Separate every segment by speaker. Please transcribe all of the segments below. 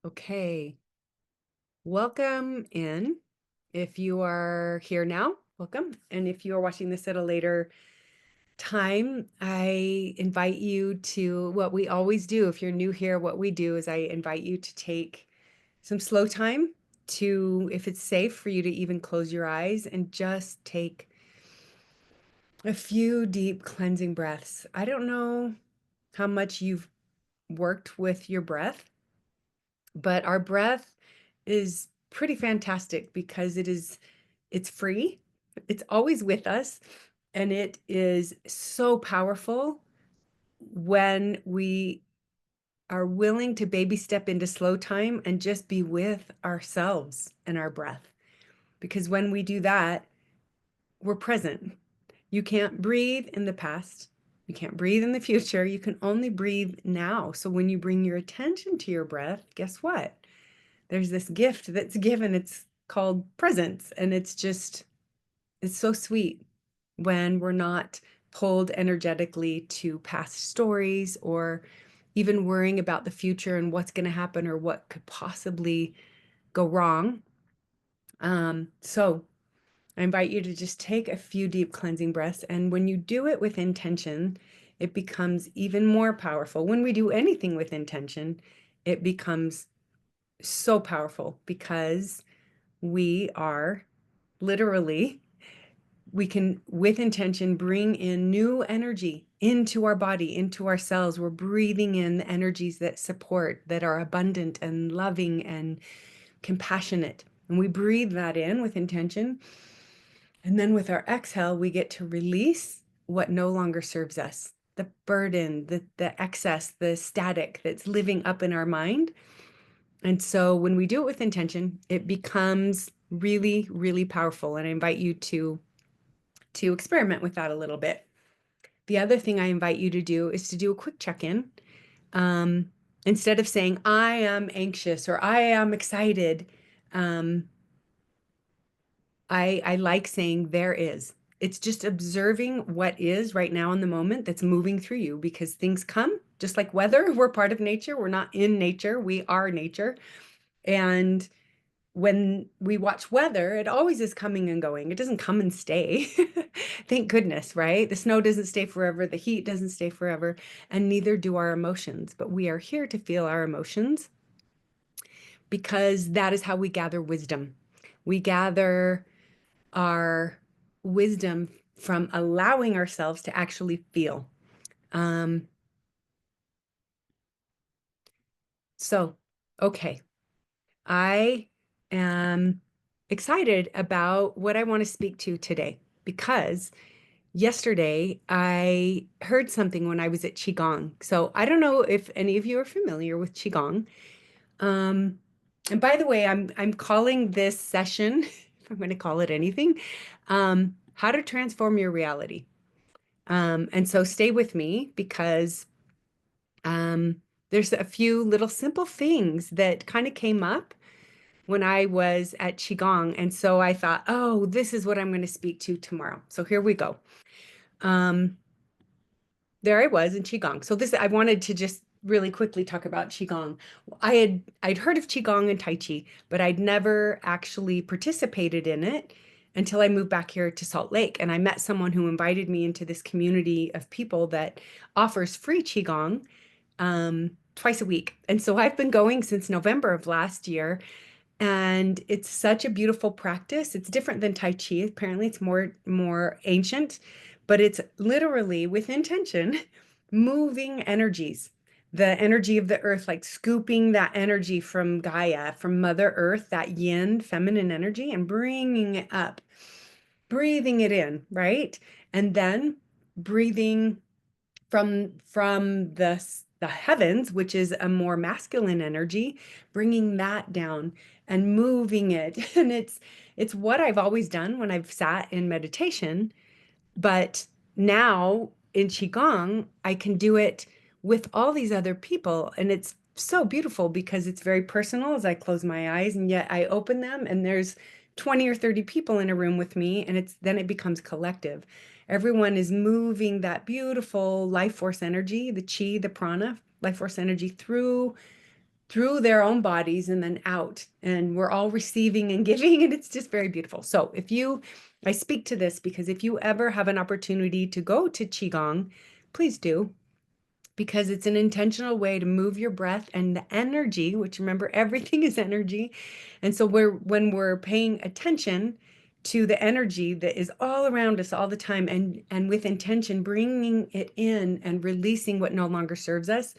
Speaker 1: Okay, welcome in. If you are here now, welcome. And if you are watching this at a later time, I invite you to what we always do. If you're new here, what we do is I invite you to take some slow time to, if it's safe for you to even close your eyes and just take a few deep cleansing breaths. I don't know how much you've worked with your breath, but our breath is pretty fantastic because it's free, it's always with us, and it is so powerful when we are willing to baby step into slow time and just be with ourselves and our breath. Because when we do that, we're present. You can't breathe in the past. You can't breathe in the future. You can only breathe now. So when you bring your attention to your breath, guess what? There's this gift that's given. It's called presence. And it's so sweet when we're not pulled energetically to past stories or even worrying about the future and what's going to happen or what could possibly go wrong. So I invite you to just take a few deep cleansing breaths. And when you do it with intention, it becomes even more powerful. When we do anything with intention, it becomes so powerful because we are literally, we can, with intention, bring in new energy into our body, into our cells. We're breathing in the energies that support, that are abundant and loving and compassionate. And we breathe that in with intention. And then with our exhale, we get to release what no longer serves us, the burden, the excess, the static that's living up in our mind. And so when we do it with intention, it becomes really, really powerful. And I invite you to experiment with that a little bit. The other thing I invite you to do is to do a quick check-in. Um, Instead of saying, I am anxious or I am excited, um, I like saying there is. It's just observing what is right now in the moment that's moving through you because things come just like weather. We're part of nature. We're not in nature. We are nature. And when we watch weather, it always is coming and going. It doesn't come and stay. Thank goodness, right? The snow doesn't stay forever. The heat doesn't stay forever. And neither do our emotions. But we are here to feel our emotions because that is how we gather wisdom. We gather our wisdom from allowing ourselves to actually feel. Um, so, okay, I am excited about what I want to speak to today because yesterday I heard something when I was at Qigong. So I don't know if any of you are familiar with Qigong. Um, and by the way, I'm calling this session, if I'm going to call it anything, How to Transform Your Reality. And so stay with me because um, there's a few little simple things that kind of came up when I was at Qigong. And so I thought, oh, this is what I'm going to speak to tomorrow. So here we go. Um, there I was in Qigong. So this, I wanted to just really quickly talk about Qigong. I'd heard of Qigong and Tai Chi, but I'd never actually participated in it until I moved back here to Salt Lake. And I met someone who invited me into this community of people that offers free Qigong twice a week. And so I've been going since November of last year. And it's such a beautiful practice. It's different than Tai Chi. Apparently, it's more ancient, but it's literally with intention, moving energies, the energy of the earth, like scooping that energy from Gaia, from Mother Earth, that yin, feminine energy, and bringing it up, breathing it in, right? And then breathing from the heavens, which is a more masculine energy, bringing that down and moving it. And it's what I've always done when I've sat in meditation, but now in Qigong, I can do it with all these other people. And it's so beautiful because it's very personal as I close my eyes and yet I open them and there's 20 or 30 people in a room with me and then it becomes collective. Everyone is moving that beautiful life force energy, the chi, the prana, life force energy through their own bodies and then out. And we're all receiving and giving, and it's just very beautiful. So I speak to this because if you ever have an opportunity to go to Qigong, please do, because it's an intentional way to move your breath and the energy, which remember, everything is energy. And so when we're paying attention to the energy that is all around us all the time, and with intention, bringing it in and releasing what no longer serves us,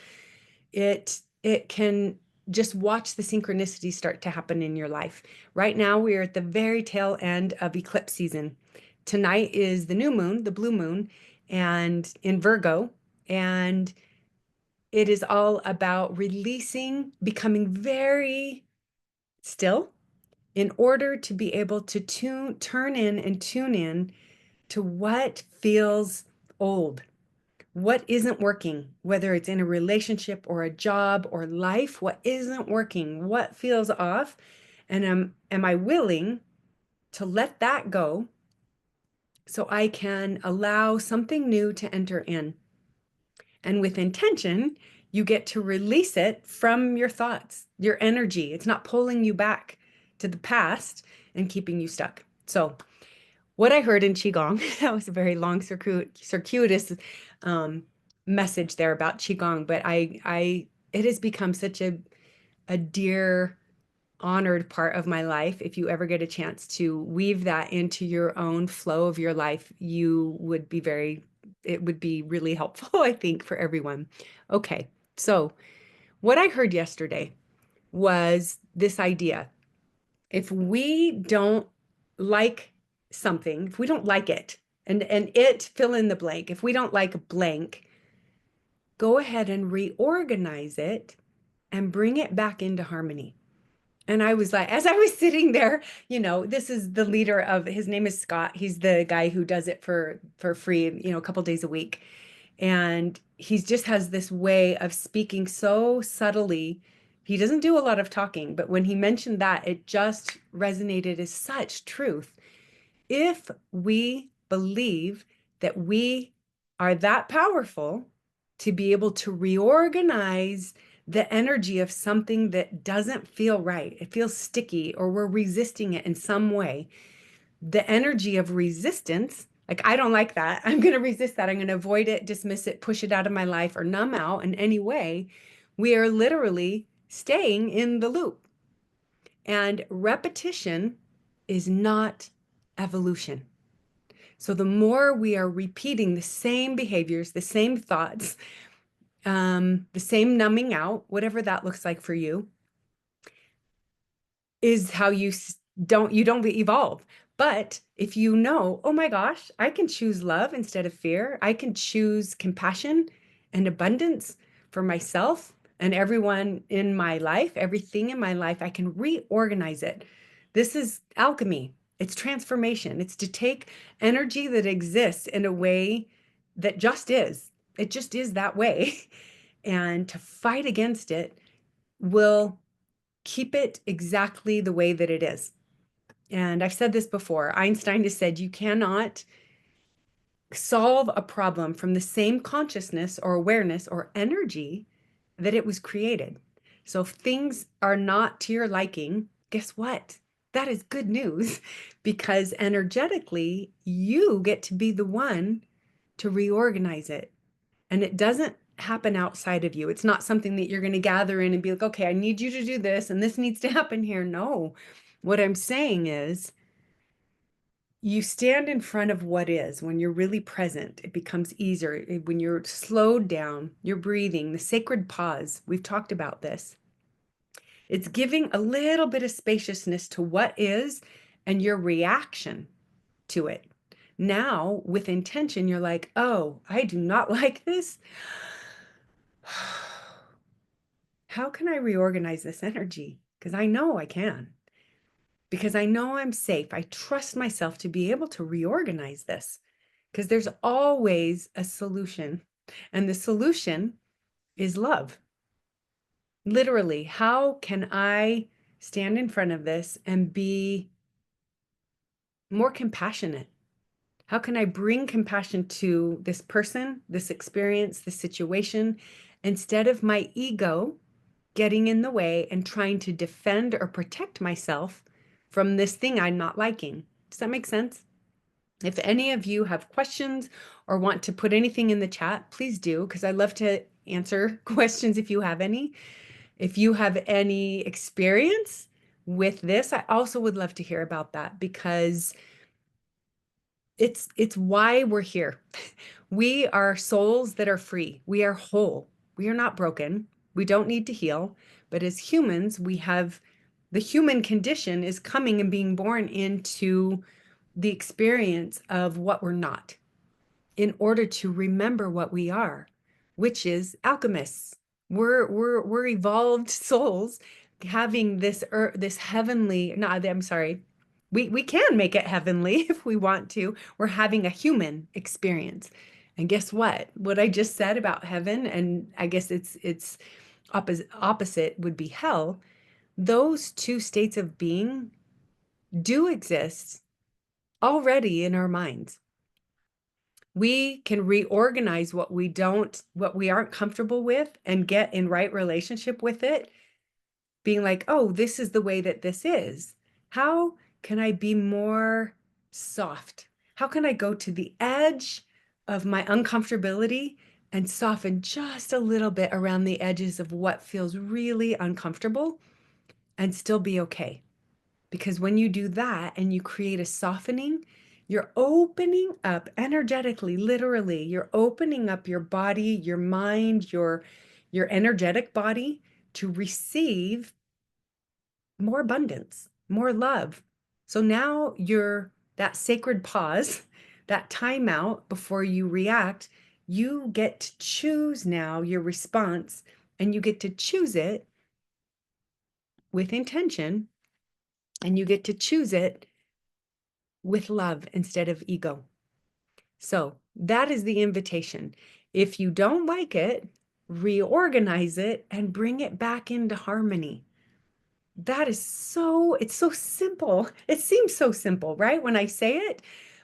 Speaker 1: it can just watch the synchronicity start to happen in your life. Right now, we are at the very tail end of eclipse season. Tonight is the new moon, the blue moon, and in Virgo, and it is all about releasing, becoming very still in order to be able to turn in and tune in to what feels old, what isn't working, whether it's in a relationship or a job or life, what isn't working, what feels off, and am I willing to let that go so I can allow something new to enter in? And with intention, you get to release it from your thoughts, your energy. It's not pulling you back to the past and keeping you stuck. So what I heard in Qigong, that was a very long circuitous message there about Qigong, but it has become such a dear, honored part of my life. If you ever get a chance to weave that into your own flow of your life, it would be really helpful, I think, for everyone. Okay, so what I heard yesterday was this idea. If we don't like something, if we don't like it, and it fill in the blank, if we don't like a blank, go ahead and reorganize it and bring it back into harmony. And I was like, as I was sitting there, this is the leader of, his name is Scott. He's the guy who does it for free, a couple days a week. And he just has this way of speaking so subtly. He doesn't do a lot of talking, but when he mentioned that, it just resonated as such truth. If we believe that we are that powerful to be able to reorganize the energy of something that doesn't feel right, it feels sticky, or we're resisting it in some way, the energy of resistance, like, I don't like that, I'm going to resist that, I'm going to avoid it, dismiss it, push it out of my life, or numb out in any way, we are literally staying in the loop. And repetition is not evolution. So the more we are repeating the same behaviors, the same thoughts, the same numbing out, whatever that looks like for you, is how you don't evolve. But if you know, oh my gosh, I can choose love instead of fear, I can choose compassion and abundance for myself and everyone in my life, everything in my life, I can reorganize it. This is alchemy. It's transformation. It's to take energy that exists in a way that just is. It just is that way. And to fight against it will keep it exactly the way that it is. And I've said this before, Einstein has said you cannot solve a problem from the same consciousness or awareness or energy that it was created. So if things are not to your liking, guess what? That is good news, because energetically, you get to be the one to reorganize it. And it doesn't happen outside of you. It's not something that you're going to gather in and be like, okay, I need you to do this and this needs to happen here. No, what I'm saying is, you stand in front of what is. When you're really present, it becomes easier. When you're slowed down, you're breathing, the sacred pause. We've talked about this. It's giving a little bit of spaciousness to what is and your reaction to it. Now, with intention, you're like, oh, I do not like this. How can I reorganize this energy? Because I know I can. Because I know I'm safe. I trust myself to be able to reorganize this. Because there's always a solution. And the solution is love. Literally, how can I stand in front of this and be more compassionate? How can I bring compassion to this person, this experience, this situation, instead of my ego getting in the way and trying to defend or protect myself from this thing I'm not liking. Does that make sense? If any of you have questions or want to put anything in the chat, please do, because I love to answer questions if you have any. If you have any experience with this, I also would love to hear about that because it's why we're here. We are souls that are free. We are whole. We are not broken. We don't need to heal. But as humans, we have the human condition is coming and being born into the experience of what we're not in order to remember what we are, which is alchemists. We're evolved souls having this heavenly, no, I'm sorry. We can make it heavenly if we want to. We're having a human experience. And guess what? What I just said about heaven, and I guess it's opposite would be hell. Those two states of being do exist already in our minds. We can reorganize what we aren't comfortable with and get in right relationship with it, being like, oh, this is the way that this is. How can I be more soft? How can I go to the edge of my uncomfortability and soften just a little bit around the edges of what feels really uncomfortable and still be okay? Because when you do that and you create a softening, you're opening up energetically, literally, you're opening up your body, your mind, your energetic body to receive more abundance, more love. So now you're that sacred pause, that timeout before you react, you get to choose now your response and you get to choose it with intention and you get to choose it with love instead of ego. So that is the invitation. If you don't like it, reorganize it and bring it back into harmony. That is it's so simple. It seems so simple, right? When I say it,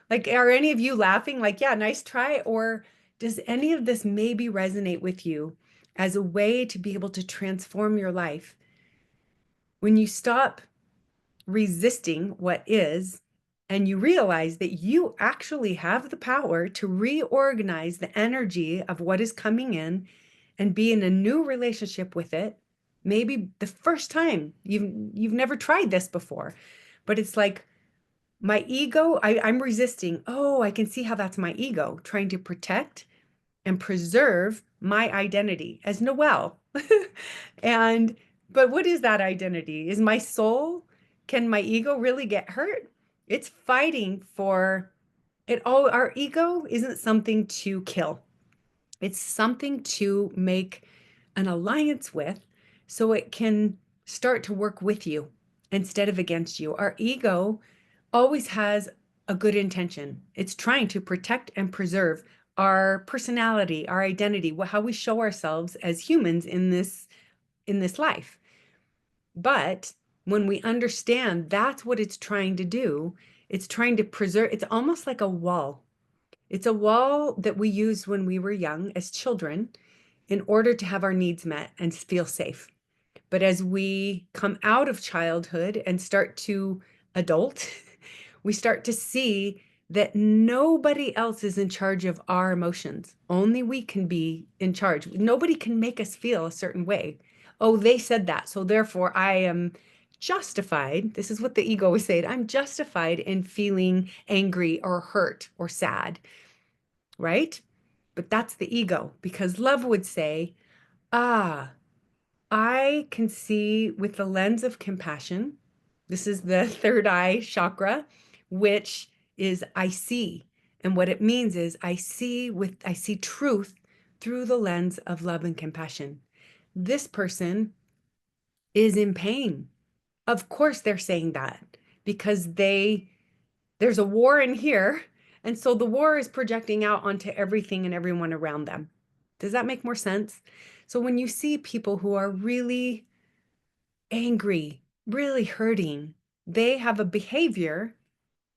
Speaker 1: like, are any of you laughing? Like, yeah, nice try. Or does any of this maybe resonate with you as a way to be able to transform your life? When you stop resisting what is, and you realize that you actually have the power to reorganize the energy of what is coming in and be in a new relationship with it. Maybe the first time you've never tried this before, but it's like my ego, I'm resisting. Oh, I can see how that's my ego trying to protect and preserve my identity as Noelle. And, but what is that identity? Is my soul, can my ego really get hurt? It's fighting for it all. Our ego isn't something to kill. It's something to make an alliance with so it can start to work with you instead of against you. Our ego always has a good intention. It's trying to protect and preserve our personality, our identity, how we show ourselves as humans in this life. But when we understand that's what it's trying to do, it's trying to preserve, it's almost like a wall. It's a wall that we used when we were young as children in order to have our needs met and feel safe. But as we come out of childhood and start to adult, we start to see that nobody else is in charge of our emotions. Only we can be in charge. Nobody can make us feel a certain way. Oh, they said that. So therefore, I am justified. This is what the ego is saying. I'm justified in feeling angry or hurt or sad, right? But that's the ego because love would say, ah, I can see with the lens of compassion. This is the third eye chakra, which is I see. And what it means is I see truth through the lens of love and compassion. This person is in pain. Of course they're saying that because there's a war in here, and so the war is projecting out onto everything and everyone around them. Does that make more sense? So when you see people who are really angry, really hurting, they have a behavior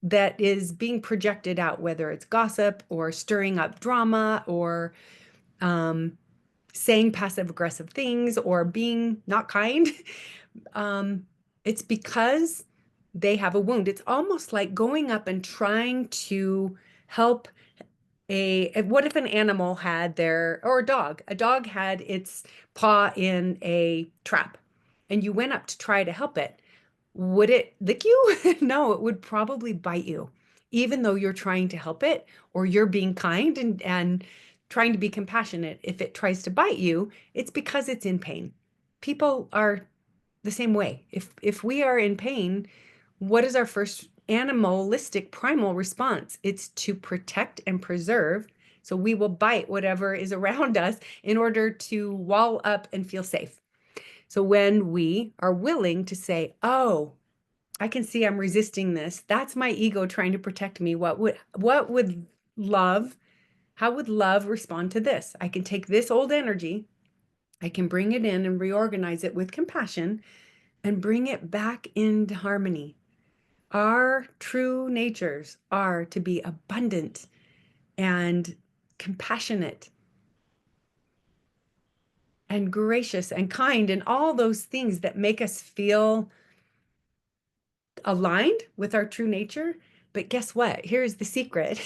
Speaker 1: that is being projected out, whether it's gossip or stirring up drama or um, saying passive aggressive things or being not kind, um, it's because they have a wound. It's almost like going up and trying to help what if an animal had or a dog had its paw in a trap and you went up to try to help it. Would it lick you? No, it would probably bite you, even though you're trying to help it or you're being kind and trying to be compassionate. If it tries to bite you, it's because it's in pain. People are the same way. If we are in pain, what is our first animalistic primal response? It's to protect and preserve. So we will bite whatever is around us in order to wall up and feel safe. So when we are willing to say, "Oh, I can see I'm resisting this. That's my ego trying to protect me. What would love, how would love respond to this? I can take this old energy, I can bring it in and reorganize it with compassion and bring it back into harmony. Our true natures are to be abundant and compassionate and gracious and kind and all those things that make us feel aligned with our true nature. But guess what? Here's the secret.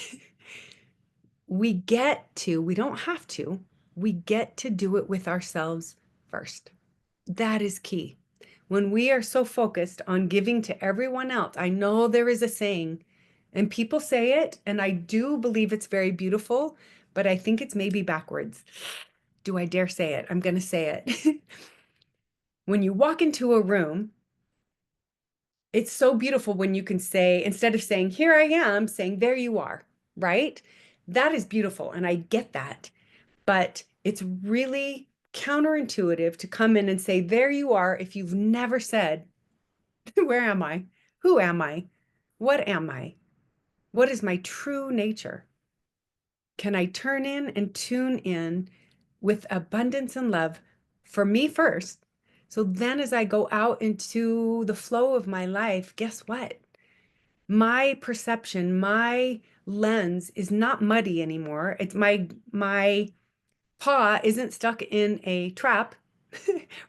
Speaker 1: We don't have to, we get to do it with ourselves first. That is key. When we are so focused on giving to everyone else, I know there is a saying, and people say it, and I do believe it's very beautiful, but I think it's maybe backwards. Do I dare say it? I'm going to say it. When you walk into a room, it's so beautiful when you can say, instead of saying, "Here I am," saying, "There you are," right? That is beautiful. And I get that. But it's really counterintuitive to come in and say, "There you are," if you've never said, "Where am I? Who am I? What am I? What is my true nature? Can I turn in and tune in with abundance and love for me first? So then as I go out into the flow of my life, guess what? My perception, my lens is not muddy anymore. It's my paw isn't stuck in a trap,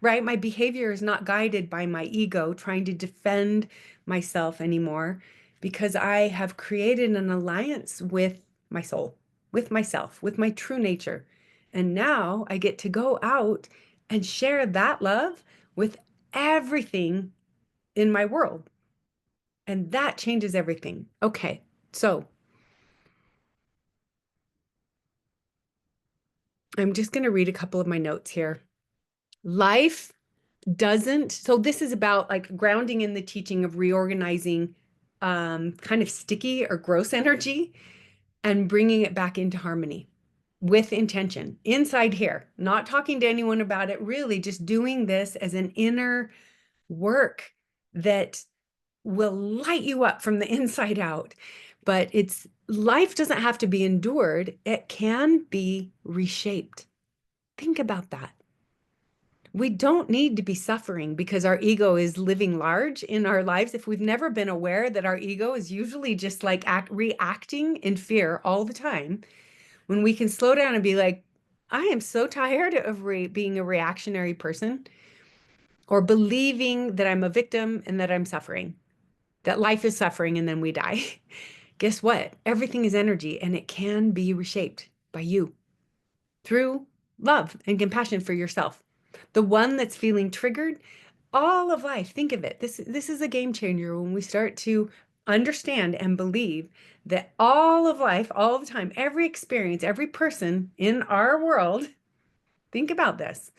Speaker 1: right? My behavior is not guided by my ego trying to defend myself anymore because I have created an alliance with my soul, with myself, with my true nature. And now I get to go out and share that love with everything in my world. And that changes everything. Okay, so I'm just going to read a couple of my notes here. Life doesn't, so this is about like grounding in the teaching of reorganizing kind of sticky or gross energy and bringing it back into harmony with intention inside here, not talking to anyone about it, really just doing this as an inner work that will light you up from the inside out. But it's life doesn't have to be endured, it can be reshaped. Think about that. We don't need to be suffering because our ego is living large in our lives. If we've never been aware that our ego is usually just like reacting in fear all the time, when we can slow down and be like, "I am so tired of being a reactionary person or believing that I'm a victim and that I'm suffering, that life is suffering and then we die." Guess what? Everything is energy and it can be reshaped by you through love and compassion for yourself. The one that's feeling triggered, all of life, think of it. This is a game changer when we start to understand and believe that all of life, all the time, every experience, every person in our world, think about this,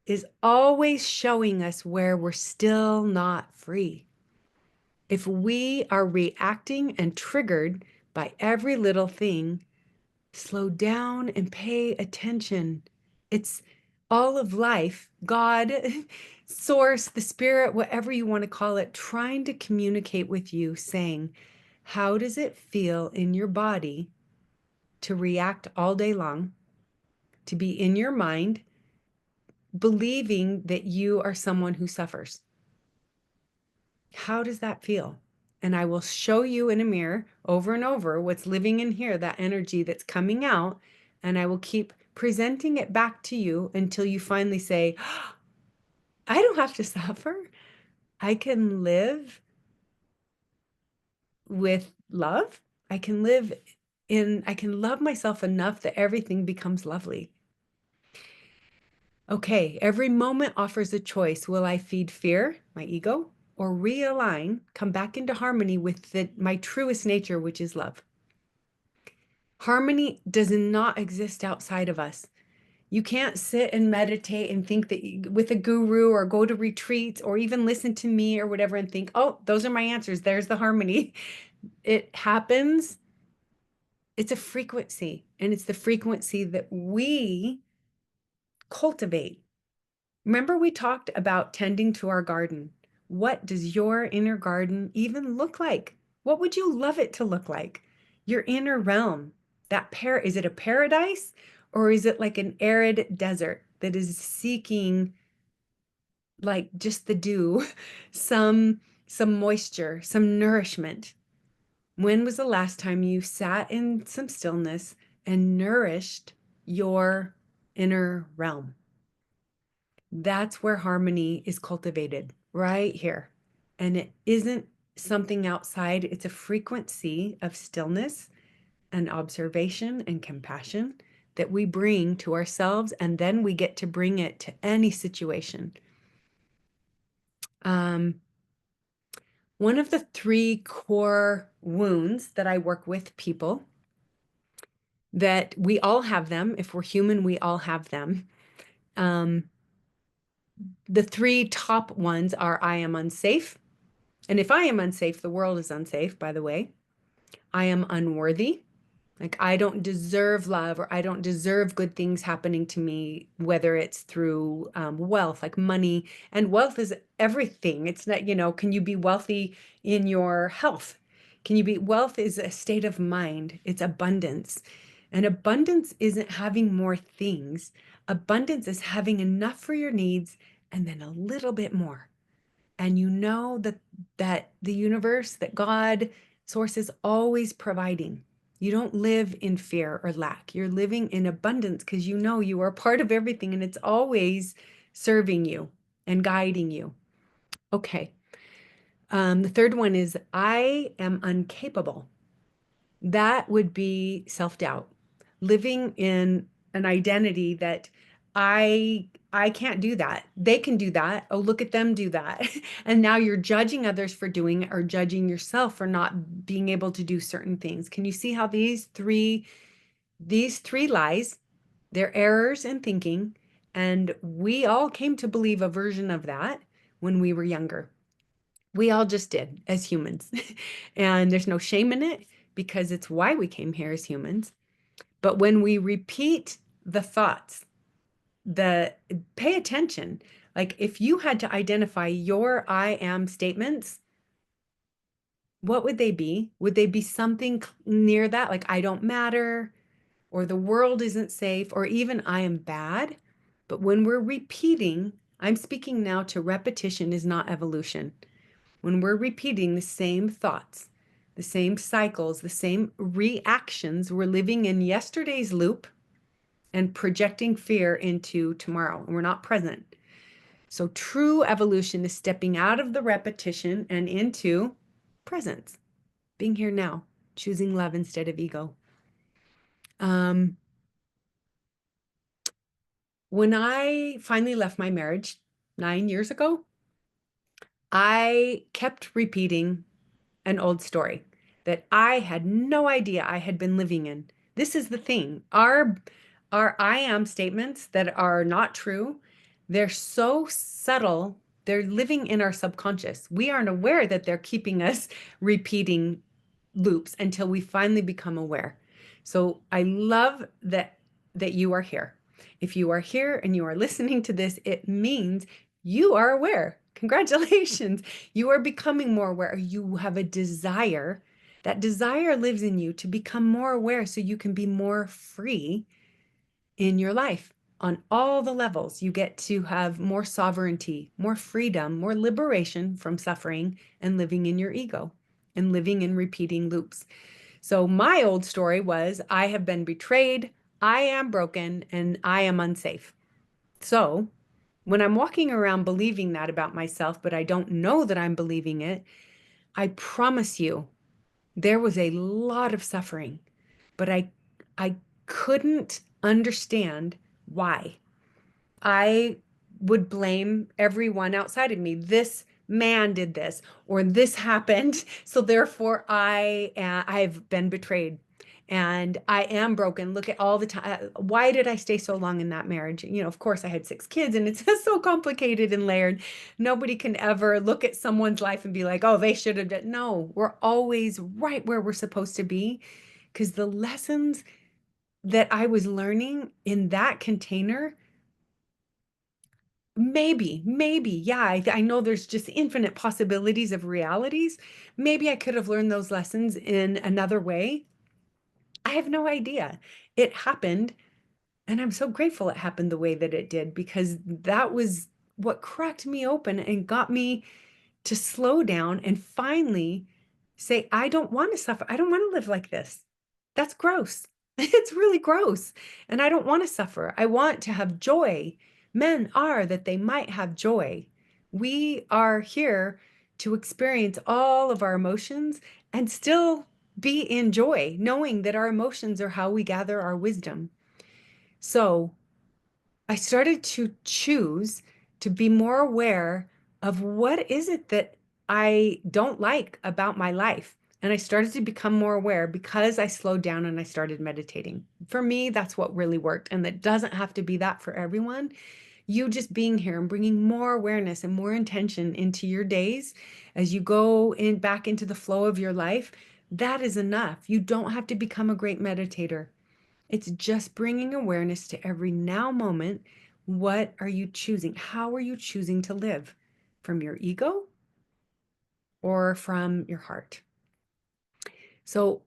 Speaker 1: is always showing us where we're still not free. If we are reacting and triggered by every little thing, slow down and pay attention. It's all of life, God, source, the spirit, whatever you want to call it, trying to communicate with you, saying, "How does it feel in your body to react all day long, to be in your mind, believing that you are someone who suffers? How does that feel?" And I will show you in a mirror over and over what's living in here, that energy that's coming out, and I will keep presenting it back to you until you finally say, I don't have to suffer. I can live with love. I can love myself enough that everything becomes lovely. Okay, every moment offers a choice. Will I feed fear, my ego, or realign, come back into harmony with my truest nature, which is love? Harmony does not exist outside of us. You can't sit and meditate and think that with a guru or go to retreats or even listen to me or whatever and think, oh, those are my answers. There's the harmony. It happens. It's a frequency, and it's the frequency that we cultivate. Remember, we talked about tending to our garden. What does your inner garden even look like? What would you love it to look like? Your inner realm. Is it a paradise, or is it like an arid desert that is seeking like just the dew, some moisture, some nourishment? When was the last time you sat in some stillness and nourished your inner realm? That's where harmony is cultivated, right here. And it isn't something outside, it's a frequency of stillness and observation and compassion that we bring to ourselves, and then we get to bring it to any situation. One of the three core wounds that I work with people, that we all have them. If we're human, we all have them. The three top ones are I am unsafe. And if I am unsafe, the world is unsafe, by the way. I am unworthy. Like I don't deserve love, or I don't deserve good things happening to me, whether it's through wealth, like money. And wealth is everything. It's not, can you be wealthy in your health? Wealth is a state of mind. It's abundance. And abundance isn't having more things. Abundance is having enough for your needs and then a little bit more. And you know that the universe, that God, source is always providing. You don't live in fear or lack. You're living in abundance because you know you are part of everything, and it's always serving you and guiding you. Okay. The third one is I am incapable. That would be self-doubt, living in an identity that I can't do that. They can do that. Oh, look at them do that. And now you're judging others for doing it, or judging yourself for not being able to do certain things. Can you see how these three lies, they're errors in thinking, and we all came to believe a version of that when we were younger. We all just did as humans. And there's no shame in it because it's why we came here as humans. But when we repeat the thoughts, pay attention. Like if you had to identify your I am statements, what would they be? Would they be something near that? Like I don't matter, or the world isn't safe, or even I am bad. But when we're repeating, I'm speaking now to repetition is not evolution. When we're repeating the same thoughts, the same cycles, the same reactions, we're living in yesterday's loop and projecting fear into tomorrow, and we're not present. So true evolution is stepping out of the repetition and into presence, being here now, choosing love instead of ego. When I finally left my marriage 9 years ago, I kept repeating an old story that I had no idea I had been living in. This is the thing. Our I am statements that are not true, they're so subtle. They're living in our subconscious. We aren't aware that they're keeping us repeating loops until we finally become aware. So I love that you are here. If you are here and you are listening to this, it means you are aware. Congratulations. You are becoming more aware. You have a desire. That desire lives in you to become more aware so you can be more free in your life on all the levels. You get to have more sovereignty, more freedom, more liberation from suffering and living in your ego and living in repeating loops. So my old story was I have been betrayed. I am broken and I am unsafe. So when I'm walking around believing that about myself, but I don't know that I'm believing it, I promise you, there was a lot of suffering, but I couldn't understand why. I would blame everyone outside of me. This man did this, or this happened, so therefore I've been betrayed, and I am broken. Look at all the time. Why did I stay so long in that marriage? You know, of course, I had 6 kids, and it's so complicated and layered. Nobody can ever look at someone's life and be like, "Oh, they should have done." No, we're always right where we're supposed to be, because the lessons that I was learning in that container. Maybe. Yeah, I know there's just infinite possibilities of realities. Maybe I could have learned those lessons in another way. I have no idea. It happened, and I'm so grateful it happened the way that it did, because that was what cracked me open and got me to slow down and finally say, I don't want to suffer. I don't want to live like this. That's gross. It's really gross. And I don't want to suffer. I want to have joy. Men are that they might have joy. We are here to experience all of our emotions and still be in joy, knowing that our emotions are how we gather our wisdom. So I started to choose to be more aware of what is it that I don't like about my life. And I started to become more aware because I slowed down and I started meditating. For me, that's what really worked. And it doesn't have to be that for everyone. You just being here and bringing more awareness and more intention into your days as you go in back into the flow of your life, that is enough. You don't have to become a great meditator. It's just bringing awareness to every now moment. What are you choosing? How are you choosing to live? From your ego or from your heart? So,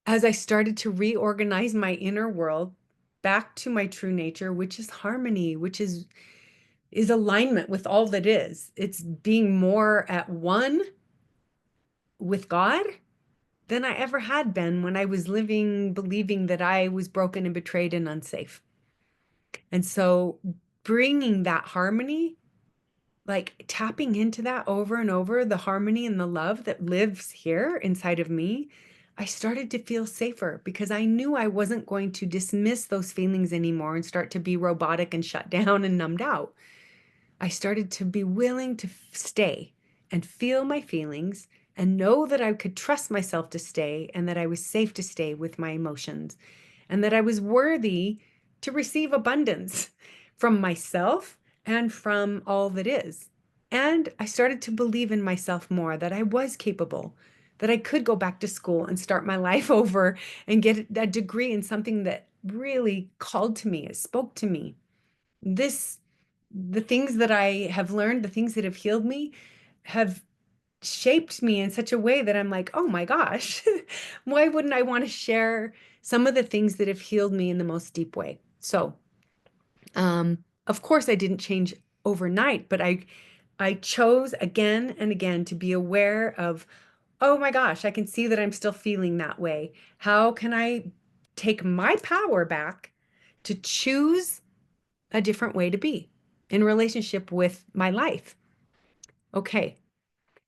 Speaker 1: as I started to reorganize my inner world back to my true nature, which is harmony, which is alignment with all that is. It's being more at one with God than I ever had been when I was living believing that I was broken and betrayed and unsafe. And so bringing that harmony, like tapping into that over and over, the harmony and the love that lives here inside of me, I started to feel safer because I knew I wasn't going to dismiss those feelings anymore and start to be robotic and shut down and numbed out. I started to be willing to stay and feel my feelings and know that I could trust myself to stay and that I was safe to stay with my emotions and that I was worthy to receive abundance from myself and from all that is. And I started to believe in myself more, that I was capable, that I could go back to school and start my life over and get a degree in something that really called to me, it spoke to me. This the things that I have learned, the things that have healed me, have shaped me in such a way that I'm like, oh my gosh, why wouldn't I want to share some of the things that have healed me in the most deep way? So, of course, I didn't change overnight, but I chose again and again to be aware of, oh my gosh, I can see that I'm still feeling that way. How can I take my power back to choose a different way to be in relationship with my life? Okay,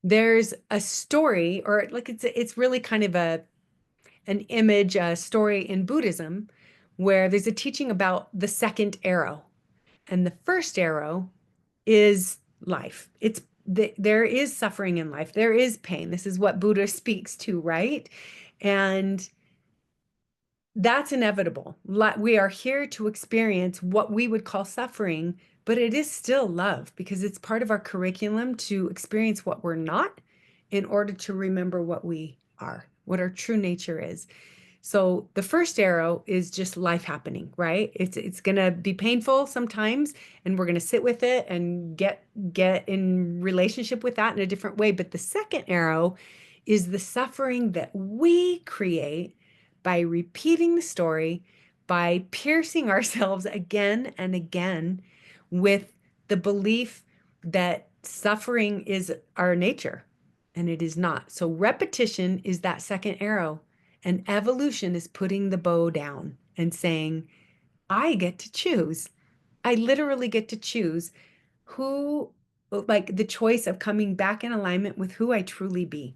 Speaker 1: there's a story, or like it's really kind of an image, a story in Buddhism, where there's a teaching about the second arrow, and the first arrow is life. There is suffering in life. There is pain. This is what Buddha speaks to, right? And that's inevitable. We are here to experience what we would call suffering, but it is still love because it's part of our curriculum to experience what we're not in order to remember what we are, what our true nature is. So the first arrow is just life happening, right? It's gonna be painful sometimes, and we're gonna sit with it and get in relationship with that in a different way. But the second arrow is the suffering that we create by repeating the story, by piercing ourselves again and again with the belief that suffering is our nature, and it is not. So repetition is that second arrow. And evolution is putting the bow down and saying, I get to choose. I literally get to choose who, like the choice of coming back in alignment with who I truly be.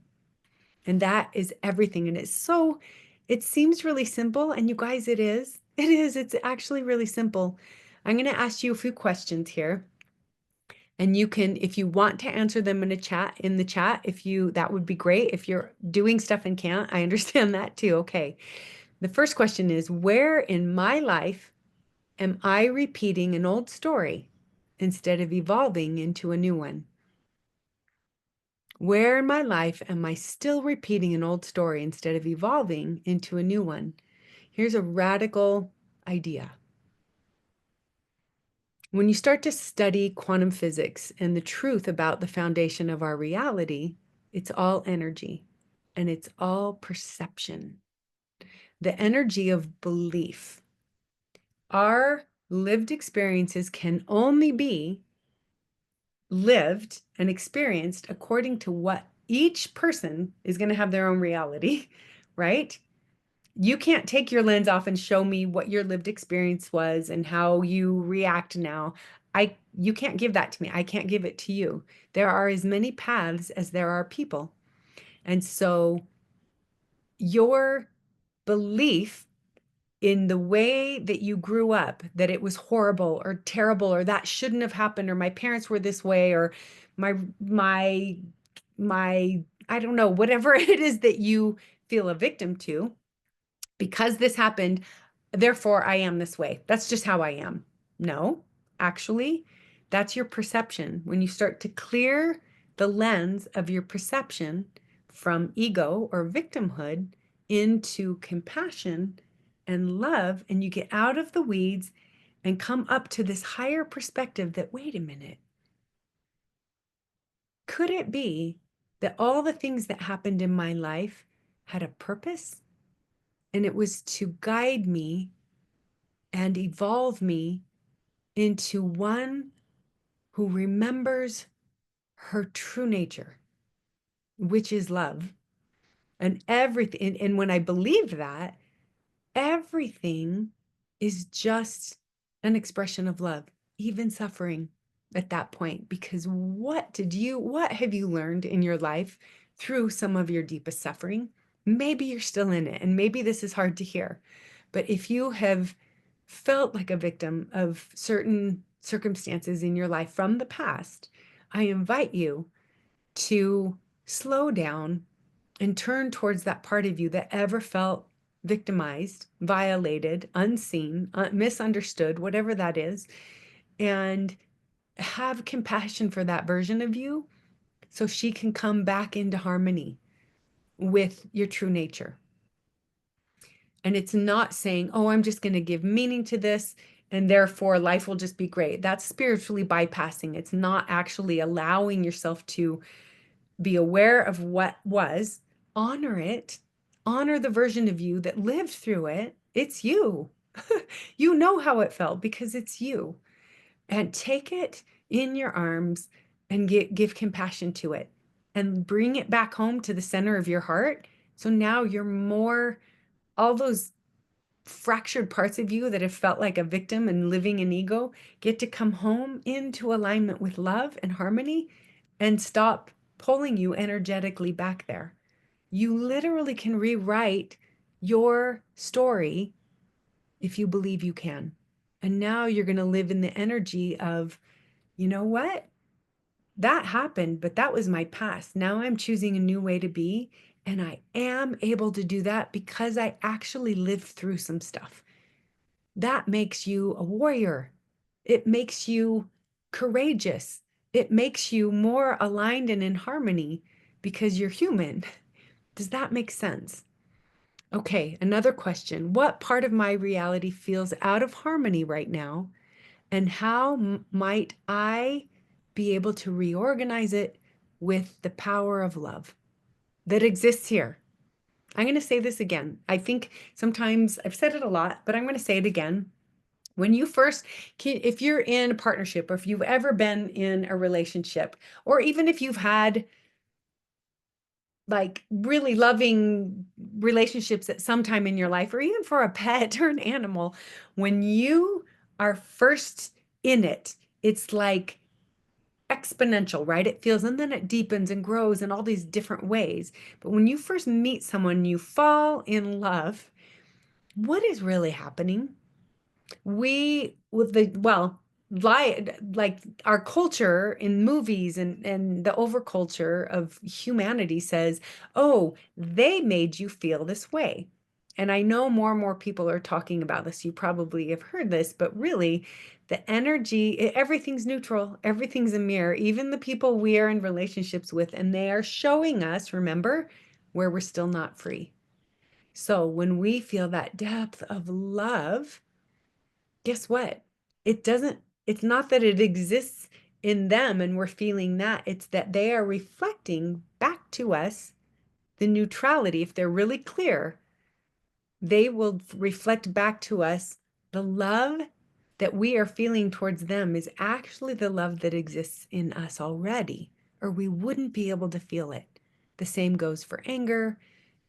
Speaker 1: And that is everything. And it seems really simple. And you guys, it is. It is. It's actually really simple. I'm going to ask you a few questions here. And you can, if you want to answer them in the chat, that would be great. If you're doing stuff and can't, I understand that too. Okay. The first question is, where in my life am I repeating an old story instead of evolving into a new one? Where in my life am I still repeating an old story instead of evolving into a new one? Here's a radical idea. When you start to study quantum physics and the truth about the foundation of our reality, it's all energy and it's all perception. The energy of belief. Our lived experiences can only be lived and experienced according to what each person is going to have their own reality, right? You can't take your lens off and show me what your lived experience was and how you react now. You can't give that to me. I can't give it to you. There are as many paths as there are people. And so your belief in the way that you grew up, that it was horrible or terrible, or that shouldn't have happened, or my parents were this way, or my, my, I don't know, whatever it is that you feel a victim to, because this happened, therefore I am this way. That's just how I am. No, actually, that's your perception. When you start to clear the lens of your perception from ego or victimhood into compassion and love, and you get out of the weeds and come up to this higher perspective that, wait a minute, could it be that all the things that happened in my life had a purpose? And it was to guide me and evolve me into one who remembers her true nature, which is love. And everything, and when I believed that, everything is just an expression of love, even suffering at that point. Because what have you learned in your life through some of your deepest suffering? Maybe you're still in it, and maybe this is hard to hear. But if you have felt like a victim of certain circumstances in your life from the past, I invite you to slow down and turn towards that part of you that ever felt victimized, violated, unseen, misunderstood, whatever that is, and have compassion for that version of you so she can come back into harmony with your true nature. And it's not saying, oh, I'm just going to give meaning to this and therefore life will just be great. That's spiritually bypassing. It's not actually allowing yourself to be aware of what was, honor it, honor the version of you that lived through it. It's you. You know how it felt because it's you. And take it in your arms and give compassion to it and bring it back home to the center of your heart. So now you're more, all those fractured parts of you that have felt like a victim and living in ego get to come home into alignment with love and harmony and stop pulling you energetically back there. You literally can rewrite your story if you believe you can. And now you're going to live in the energy of, you know what? That happened, but that was my past. Now I'm choosing a new way to be. And I am able to do that because I actually lived through some stuff. That makes you a warrior. It makes you courageous. It makes you more aligned and in harmony because you're human. Does that make sense? Okay, another question. What part of my reality feels out of harmony right now? And how might I be able to reorganize it with the power of love that exists here? I'm going to say this again. I think sometimes I've said it a lot, but I'm going to say it again. When you first, if you're in a partnership or if you've ever been in a relationship, or even if you've had like really loving relationships at some time in your life, or even for a pet or an animal, when you are first in it, it's like exponential, right? It feels, and then it deepens and grows in all these different ways. But when you first meet someone, you fall in love. What is really happening? We with the well like our culture in movies and the overculture of humanity says, oh, they made you feel this way. And I know more and more people are talking about this. You probably have heard this, but really the energy, everything's neutral, everything's a mirror, even the people we are in relationships with, and they are showing us, remember, where we're still not free. So when we feel that depth of love, guess what? It doesn't, it's not that it exists in them and we're feeling that. It's that they are reflecting back to us the neutrality. If they're really clear, they will reflect back to us the love that we are feeling towards them is actually the love that exists in us already, or we wouldn't be able to feel it. The same goes for anger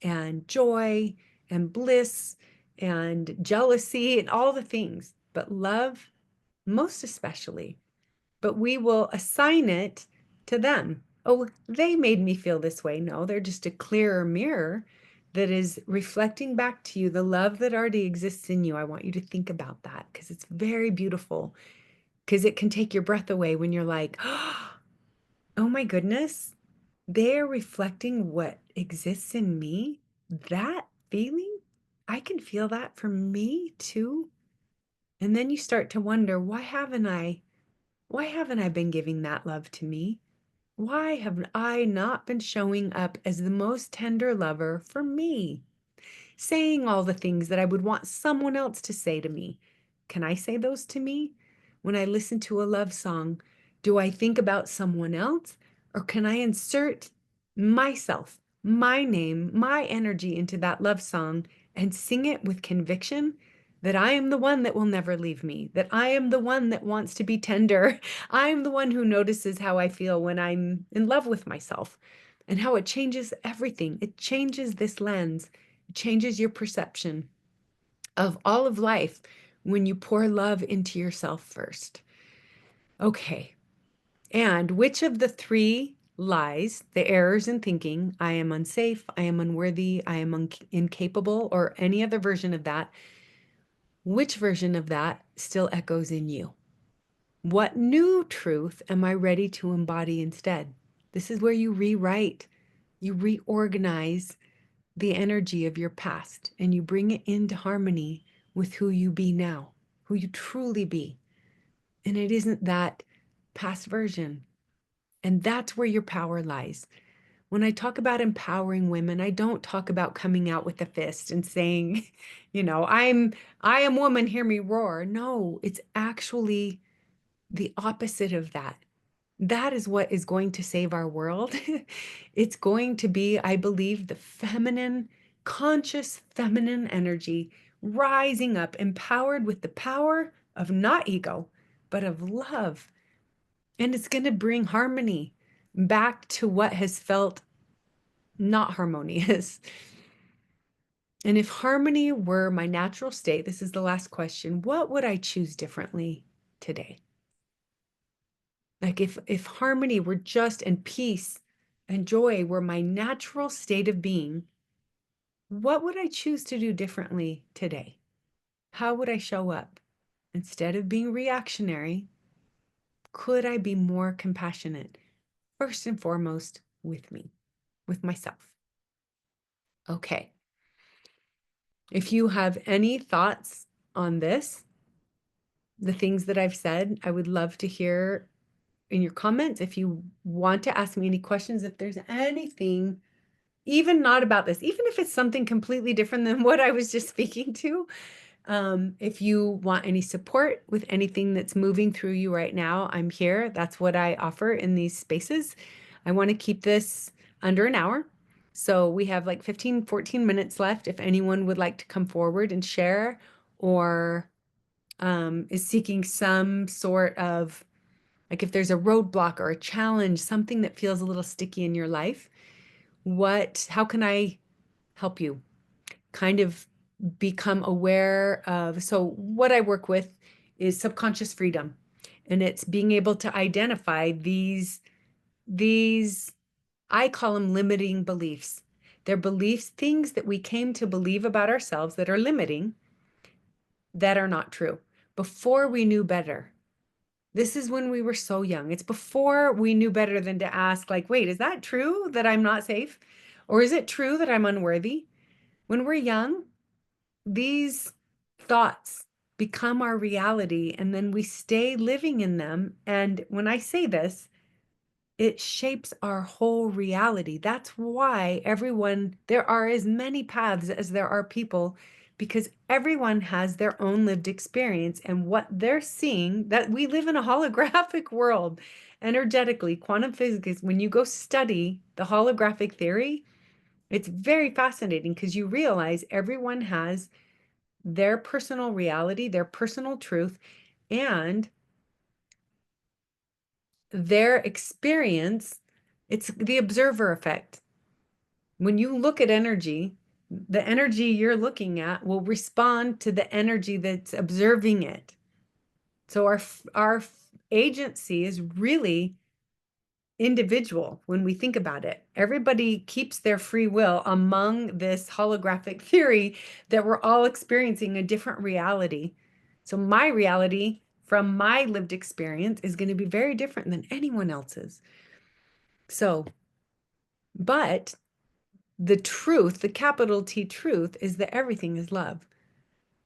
Speaker 1: and joy and bliss and jealousy and all the things, but love most especially. But we will assign it to them. Oh, they made me feel this way. No, they're just a clearer mirror that is reflecting back to you the love that already exists in you. I want you to think about that because it's very beautiful, because it can take your breath away when you're like, oh my goodness, they're reflecting what exists in me. That feeling, I can feel that for me too. And then you start to wonder, why haven't I been giving that love to me? Why have I not been showing up as the most tender lover for me? Saying all the things that I would want someone else to say to me. Can I say those to me? When I listen to a love song, do I think about someone else, or can I insert myself, my name, my energy into that love song and sing it with conviction that I am the one that will never leave me, that I am the one that wants to be tender. I am the one who notices how I feel when I'm in love with myself and how it changes everything. It changes this lens, it changes your perception of all of life when you pour love into yourself first. Okay. And which of the three lies, the errors in thinking, I am unsafe, I am unworthy, I am incapable, or any other version of that, which version of that still echoes in you? What new truth am I ready to embody instead? This is where you rewrite, you reorganize the energy of your past, and you bring it into harmony with who you be now, who you truly be. And it isn't that past version. And that's where your power lies. When I talk about empowering women, I don't talk about coming out with a fist and saying, I am woman, hear me roar. No, it's actually the opposite of that. That is what is going to save our world. It's going to be, I believe, the feminine, conscious feminine energy rising up, empowered with the power of not ego, but of love. And it's going to bring harmony back to what has felt not harmonious. And if harmony were my natural state, this is the last question, what would I choose differently today? Like if harmony were just, and peace and joy were my natural state of being, what would I choose to do differently today? How would I show up? Instead of being reactionary, could I be more compassionate? First and foremost, with me, with myself. Okay. If you have any thoughts on this, the things that I've said, I would love to hear in your comments. If you want to ask me any questions, if there's anything, even not about this, even if it's something completely different than what I was just speaking to, if you want any support with anything that's moving through you right now, I'm here. That's what I offer in these spaces. I want to keep this under an hour. So we have like 14 minutes left. If anyone would like to come forward and share, or is seeking some sort of, like if there's a roadblock or a challenge, something that feels a little sticky in your life, how can I help you kind of become aware of? So what I work with is subconscious freedom, and it's being able to identify these I call them limiting beliefs. They're beliefs, things that we came to believe about ourselves that are limiting, that are not true before we knew better. This is when we were so young. It's before we knew better than to ask, like, wait, is that true that I'm not safe? Or is it true that I'm unworthy? When we're young, these thoughts become our reality, and then we stay living in them. And when I say this, it shapes our whole reality. That's why there are as many paths as there are people, because everyone has their own lived experience and what they're seeing, that we live in a holographic world energetically. Quantum physics, when you go study the holographic theory, it's very fascinating because you realize everyone has their personal reality, their personal truth, and their experience. It's the observer effect. When you look at energy, the energy you're looking at will respond to the energy that's observing it. So our agency is really individual when we think about it. Everybody keeps their free will among this holographic theory that we're all experiencing a different reality. So my reality from my lived experience is going to be very different than anyone else's. So, but the truth, the capital T truth, is that everything is love.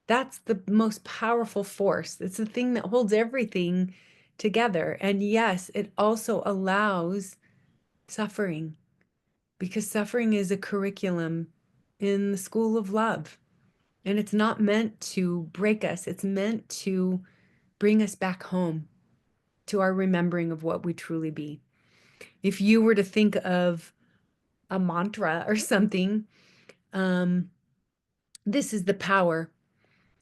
Speaker 1: That's the most powerful force. It's the thing that holds everything together. And yes, it also allows suffering, because suffering is a curriculum in the school of love. And it's not meant to break us, it's meant to bring us back home to our remembering of what we truly be. If you were to think of a mantra or something, um, this is the power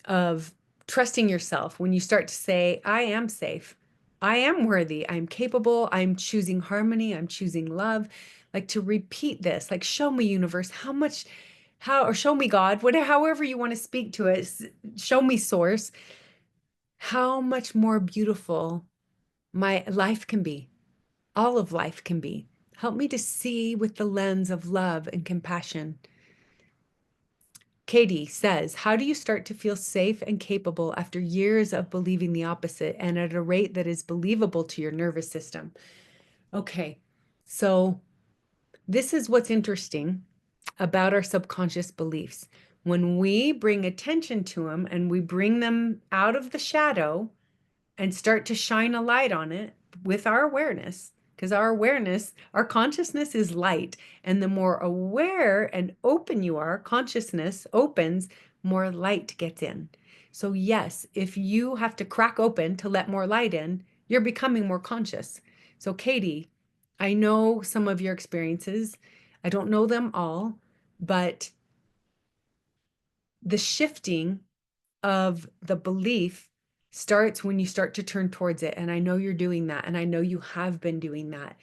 Speaker 1: of trusting yourself when you start to say, I am safe, I am worthy, I'm capable, I'm choosing harmony, I'm choosing love. Like to repeat this, like, show me, universe, or show me God, whatever, however you want to speak to it, show me source, how much more beautiful my life can be, all of life can be. Help me to see with the lens of love and compassion. Katie says, how do you start to feel safe and capable after years of believing the opposite and at a rate that is believable to your nervous system? Okay, so this is what's interesting about our subconscious beliefs. When we bring attention to them and we bring them out of the shadow and start to shine a light on it with our awareness, because our consciousness is light. And the more aware and open you are, consciousness opens, more light gets in. So, yes, if you have to crack open to let more light in, you're becoming more conscious. So, Katie, I know some of your experiences. I don't know them all, but the shifting of the belief starts when you start to turn towards it. And I know you're doing that. And I know you have been doing that.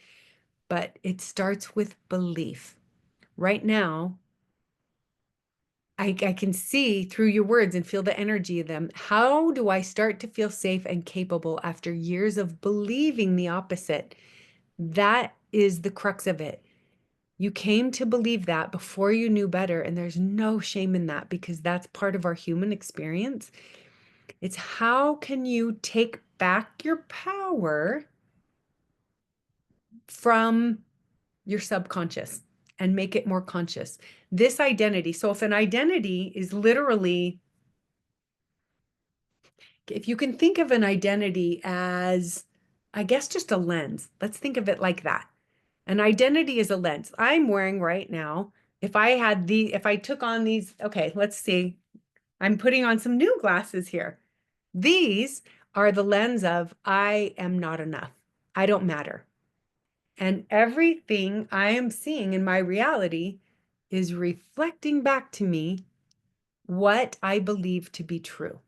Speaker 1: But it starts with belief. Right now, I can see through your words and feel the energy of them. How do I start to feel safe and capable after years of believing the opposite? That is the crux of it. You came to believe that before you knew better. And there's no shame in that, because that's part of our human experience. It's how can you take back your power from your subconscious and make it more conscious. This identity. So if an identity is literally, if you can think of an identity as, I guess, just a lens. Let's think of it like that. An identity is a lens. I'm wearing right now, if I took on these, okay, let's see. I'm putting on some new glasses here. These are the lens of I am not enough. I don't matter. And everything I am seeing in my reality is reflecting back to me what I believe to be true.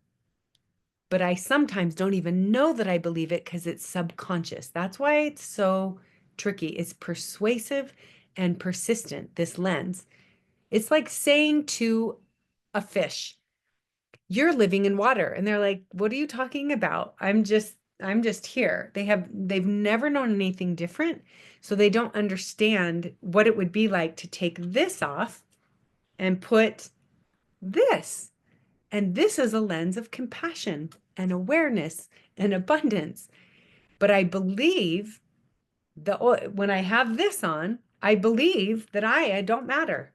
Speaker 1: But I sometimes don't even know that I believe it because it's subconscious. That's why it's so tricky. It's persuasive and persistent, this lens. It's like saying to a fish, you're living in water. And they're like, what are you talking about? I'm just here. They've never known anything different. So they don't understand what it would be like to take this off and put this. And this is a lens of compassion and awareness and abundance. But I believe when I have this on, I believe that I don't matter.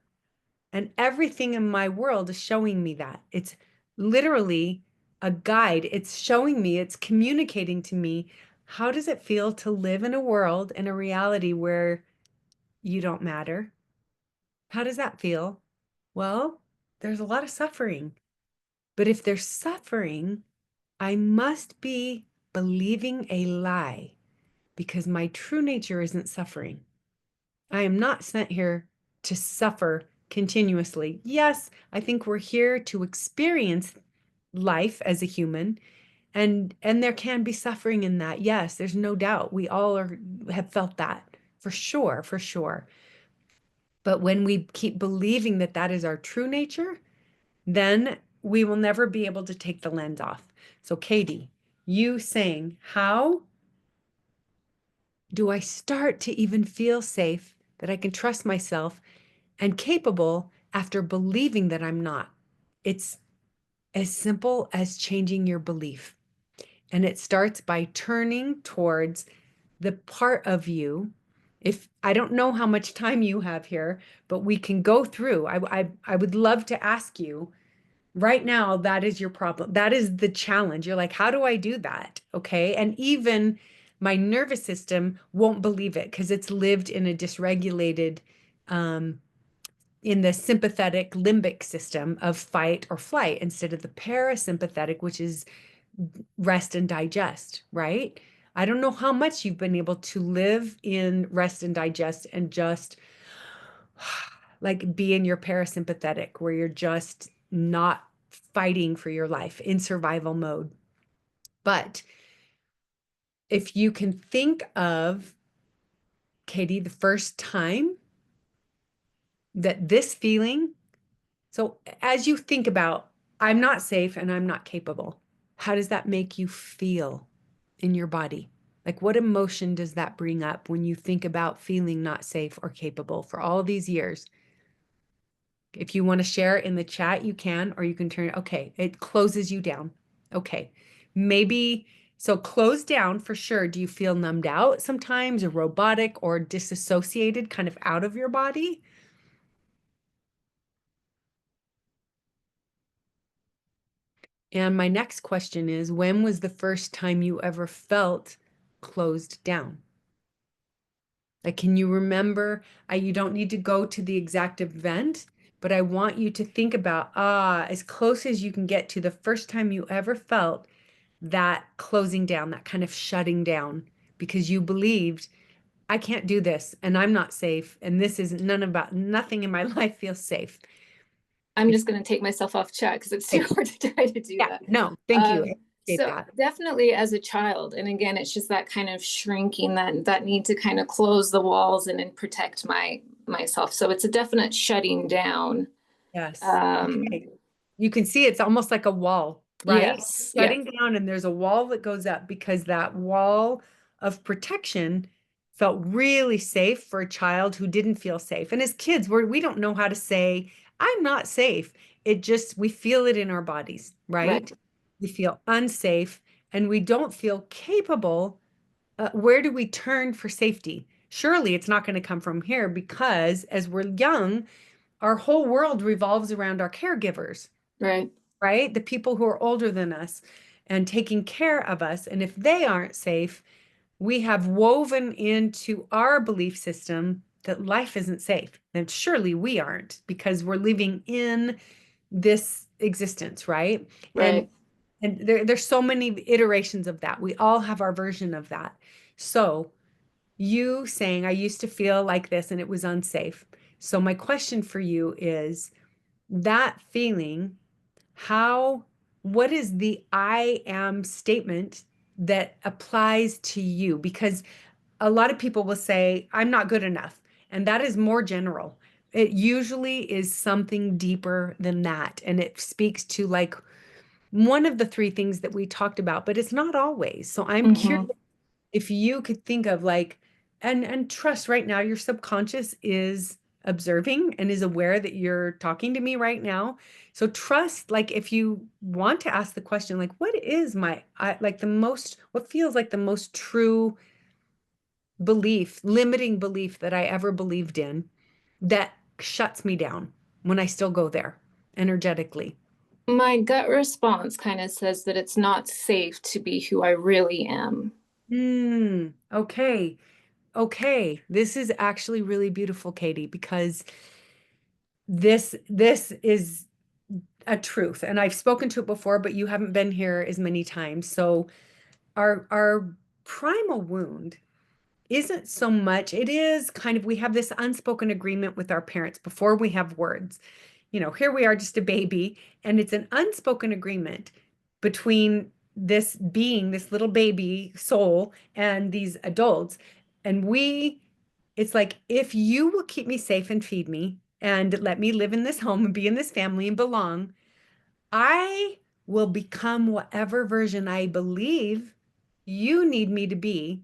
Speaker 1: And everything in my world is showing me that. It's literally a guide. It's showing me, it's communicating to me, how does it feel to live in a world, in a reality where you don't matter? How does that feel? Well, there's a lot of suffering. But if there's suffering, I must be believing a lie because my true nature isn't suffering. I am not sent here to suffer continuously. Yes, I think we're here to experience life as a human, and there can be suffering in that. Yes, there's no doubt. We all have felt that for sure, for sure. But when we keep believing that that is our true nature, then we will never be able to take the lens off. So, Katie, you saying, how do I start to even feel safe, that I can trust myself and capable after believing that I'm not? It's as simple as changing your belief. And it starts by turning towards the part of you. If I don't know how much time you have here, but we can go through. I would love to ask you right now, that is your problem. That is the challenge. You're like, how do I do that? Okay. And even my nervous system won't believe it because it's lived in a dysregulated, um, in the sympathetic limbic system of fight or flight instead of the parasympathetic, which is rest and digest, right? I don't know how much you've been able to live in rest and digest and just like be in your parasympathetic where you're just not fighting for your life in survival mode. But if you can think of, Katie, the first time that this feeling, so as you think about, I'm not safe and I'm not capable, how does that make you feel in your body? Like, what emotion does that bring up when you think about feeling not safe or capable for all these years? If you want to share in the chat, you can, or you can turn it. Okay, it closes you down. Okay, maybe so closed down for sure. Do you feel numbed out sometimes, or robotic, or disassociated, kind of out of your body? And my next question is, when was the first time you ever felt closed down? Like, can you remember? You don't need to go to the exact event, but I want you to think about, as close as you can get to the first time you ever felt that closing down, that kind of shutting down, because you believed, I can't do this and I'm not safe. And this is nothing in my life feels safe.
Speaker 2: I'm just going to take myself off chat because it's too
Speaker 1: Okay.
Speaker 2: hard to try to do
Speaker 1: Yeah,
Speaker 2: that.
Speaker 1: no, thank you. I appreciate
Speaker 2: So
Speaker 1: that.
Speaker 2: definitely as a child, and again, it's just that kind of shrinking, that need to kind of close the walls and protect myself. So it's a definite shutting down.
Speaker 1: Yes.
Speaker 2: Um,
Speaker 1: Okay. You can see it's almost like a wall, right?
Speaker 2: yes, yeah,
Speaker 1: Shutting down, and there's a wall that goes up because that wall of protection felt really safe for a child who didn't feel safe. And as kids, we don't know how to say, I'm not safe. It just, we feel it in our bodies,
Speaker 2: right,
Speaker 1: right? We feel unsafe and we don't feel capable. Where do we turn for safety? Surely it's not going to come from here because as we're young, our whole world revolves around our caregivers,
Speaker 2: right,
Speaker 1: right? The people who are older than us and taking care of us. And if they aren't safe, we have woven into our belief system that life isn't safe. And surely we aren't because we're living in this existence, right? And
Speaker 2: right.
Speaker 1: there's so many iterations of that. We all have our version of that. So you saying, I used to feel like this and it was unsafe. So my question for you is, that feeling, how, what is the I am statement that applies to you? Because a lot of people will say, I'm not good enough. And that is more general. It usually is something deeper than that. And it speaks to like one of the three things that we talked about, but it's not always. So I'm curious
Speaker 2: Hmm.
Speaker 1: if you could think of like, and trust right now, your subconscious is observing and is aware that you're talking to me right now. So trust, like if you want to ask the question, like, what is like the most, what feels like the most true belief, limiting belief that I ever believed in that shuts me down when I still go there energetically?
Speaker 2: My gut response kind of says that it's not safe to be who I really am.
Speaker 1: Okay. Okay. This is actually really beautiful, Katie, because this is a truth. And I've spoken to it before, but you haven't been here as many times. So our primal wound isn't so much, it is kind of, we have this unspoken agreement with our parents before we have words. Here we are, just a baby, and it's an unspoken agreement between this being, this little baby soul, and these adults. And it's like, if you will keep me safe and feed me and let me live in this home and be in this family and belong, I will become whatever version I believe you need me to be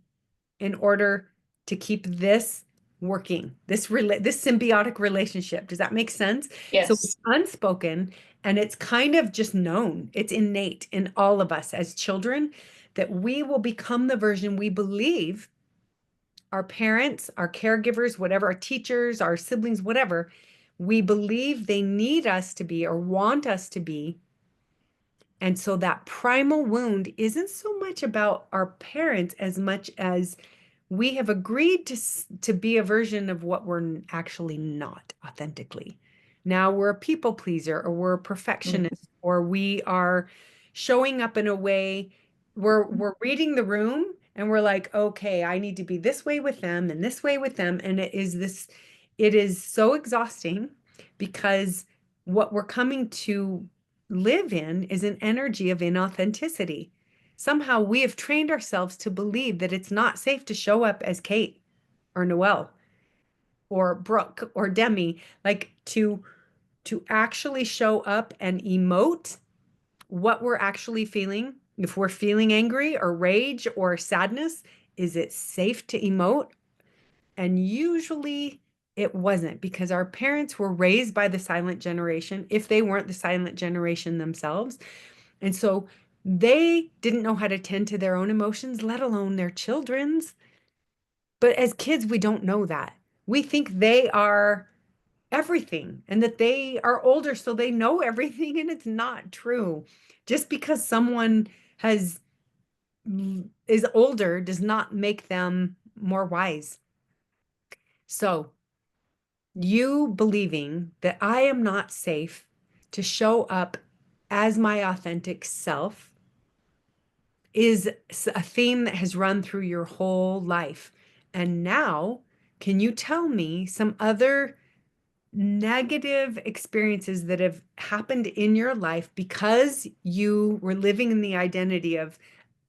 Speaker 1: in order to keep this working, this symbiotic relationship. Does that make sense? So it's
Speaker 2: Yes.
Speaker 1: unspoken and it's kind of just known. It's innate in all of us as children that we will become the version we believe our parents, our caregivers, whatever, our teachers, our siblings, whatever, we believe they need us to be or want us to be. And so that primal wound isn't so much about our parents as much as we have agreed to be a version of what we're actually not authentically. Now we're a people pleaser, or we're a
Speaker 2: Mhm.
Speaker 1: perfectionist, or we are showing up in a way, we're reading the room and we're like, okay, I need to be this way with them and this way with them. And it is so exhausting because what we're coming to live in is an energy of inauthenticity. Somehow we have trained ourselves to believe that it's not safe to show up as Kate or Noelle or Brooke or Demi, like to actually show up and emote what we're actually feeling. If we're feeling angry or rage or sadness, is it safe to emote? And usually it wasn't, because our parents were raised by the silent generation, if they weren't the silent generation themselves. And so they didn't know how to tend to their own emotions, let alone their children's. But as kids, we don't know that. We think they are everything and that they are older, so they know everything. And it's not true. Just because someone has is older does not make them more wise. So you believing that I am not safe to show up as my authentic self is a theme that has run through your whole life. And now, can you tell me some other negative experiences that have happened in your life because you were living in the identity of,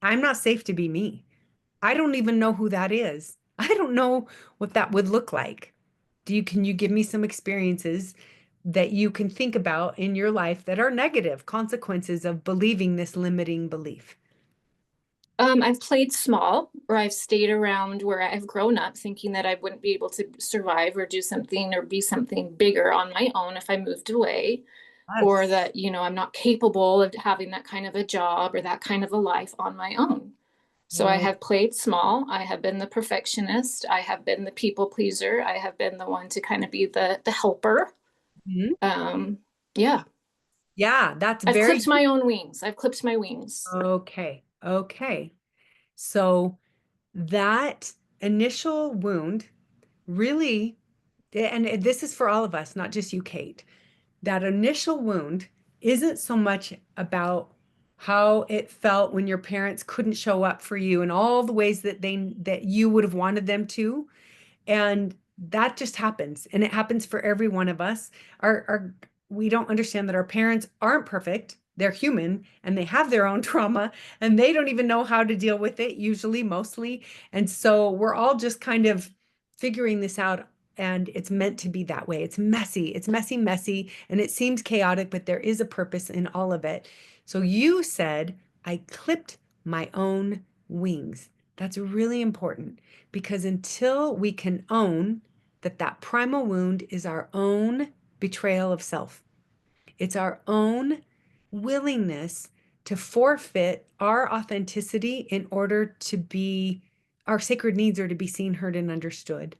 Speaker 1: I'm not safe to be me? I don't even know who that is. I don't know what that would look like. Can you give me some experiences that you can think about in your life that are negative consequences of believing this limiting belief?
Speaker 2: I've played small, or I've stayed around where I've grown up thinking that I wouldn't be able to survive or do something or be something bigger on my own if I moved away, or
Speaker 1: Yes.
Speaker 2: that, I'm not capable of having that kind of a job or that kind of a life on my own. So I
Speaker 1: Oh,
Speaker 2: have played small. I have been the perfectionist. I have been the people pleaser. I have been the one to kind of be the helper.
Speaker 1: mhm.
Speaker 2: Um, yeah,
Speaker 1: Yeah, that's
Speaker 2: I've
Speaker 1: very
Speaker 2: clipped my own wings. I've clipped my wings.
Speaker 1: okay. Okay. So that initial wound really, and this is for all of us, not just you, Kate, that initial wound isn't so much about how it felt when your parents couldn't show up for you in all the ways that you would have wanted them to. And that just happens. And it happens for every one of us. We don't understand that our parents aren't perfect. They're human and they have their own trauma and they don't even know how to deal with it, usually, mostly. And so we're all just kind of figuring this out and it's meant to be that way. It's messy. It's messy, messy, and it seems chaotic, but there is a purpose in all of it. So you said, I clipped my own wings. That's really important because until we can own that that primal wound is our own betrayal of self, it's our own willingness to forfeit our authenticity in order to be, our sacred needs are to be seen, heard, and understood.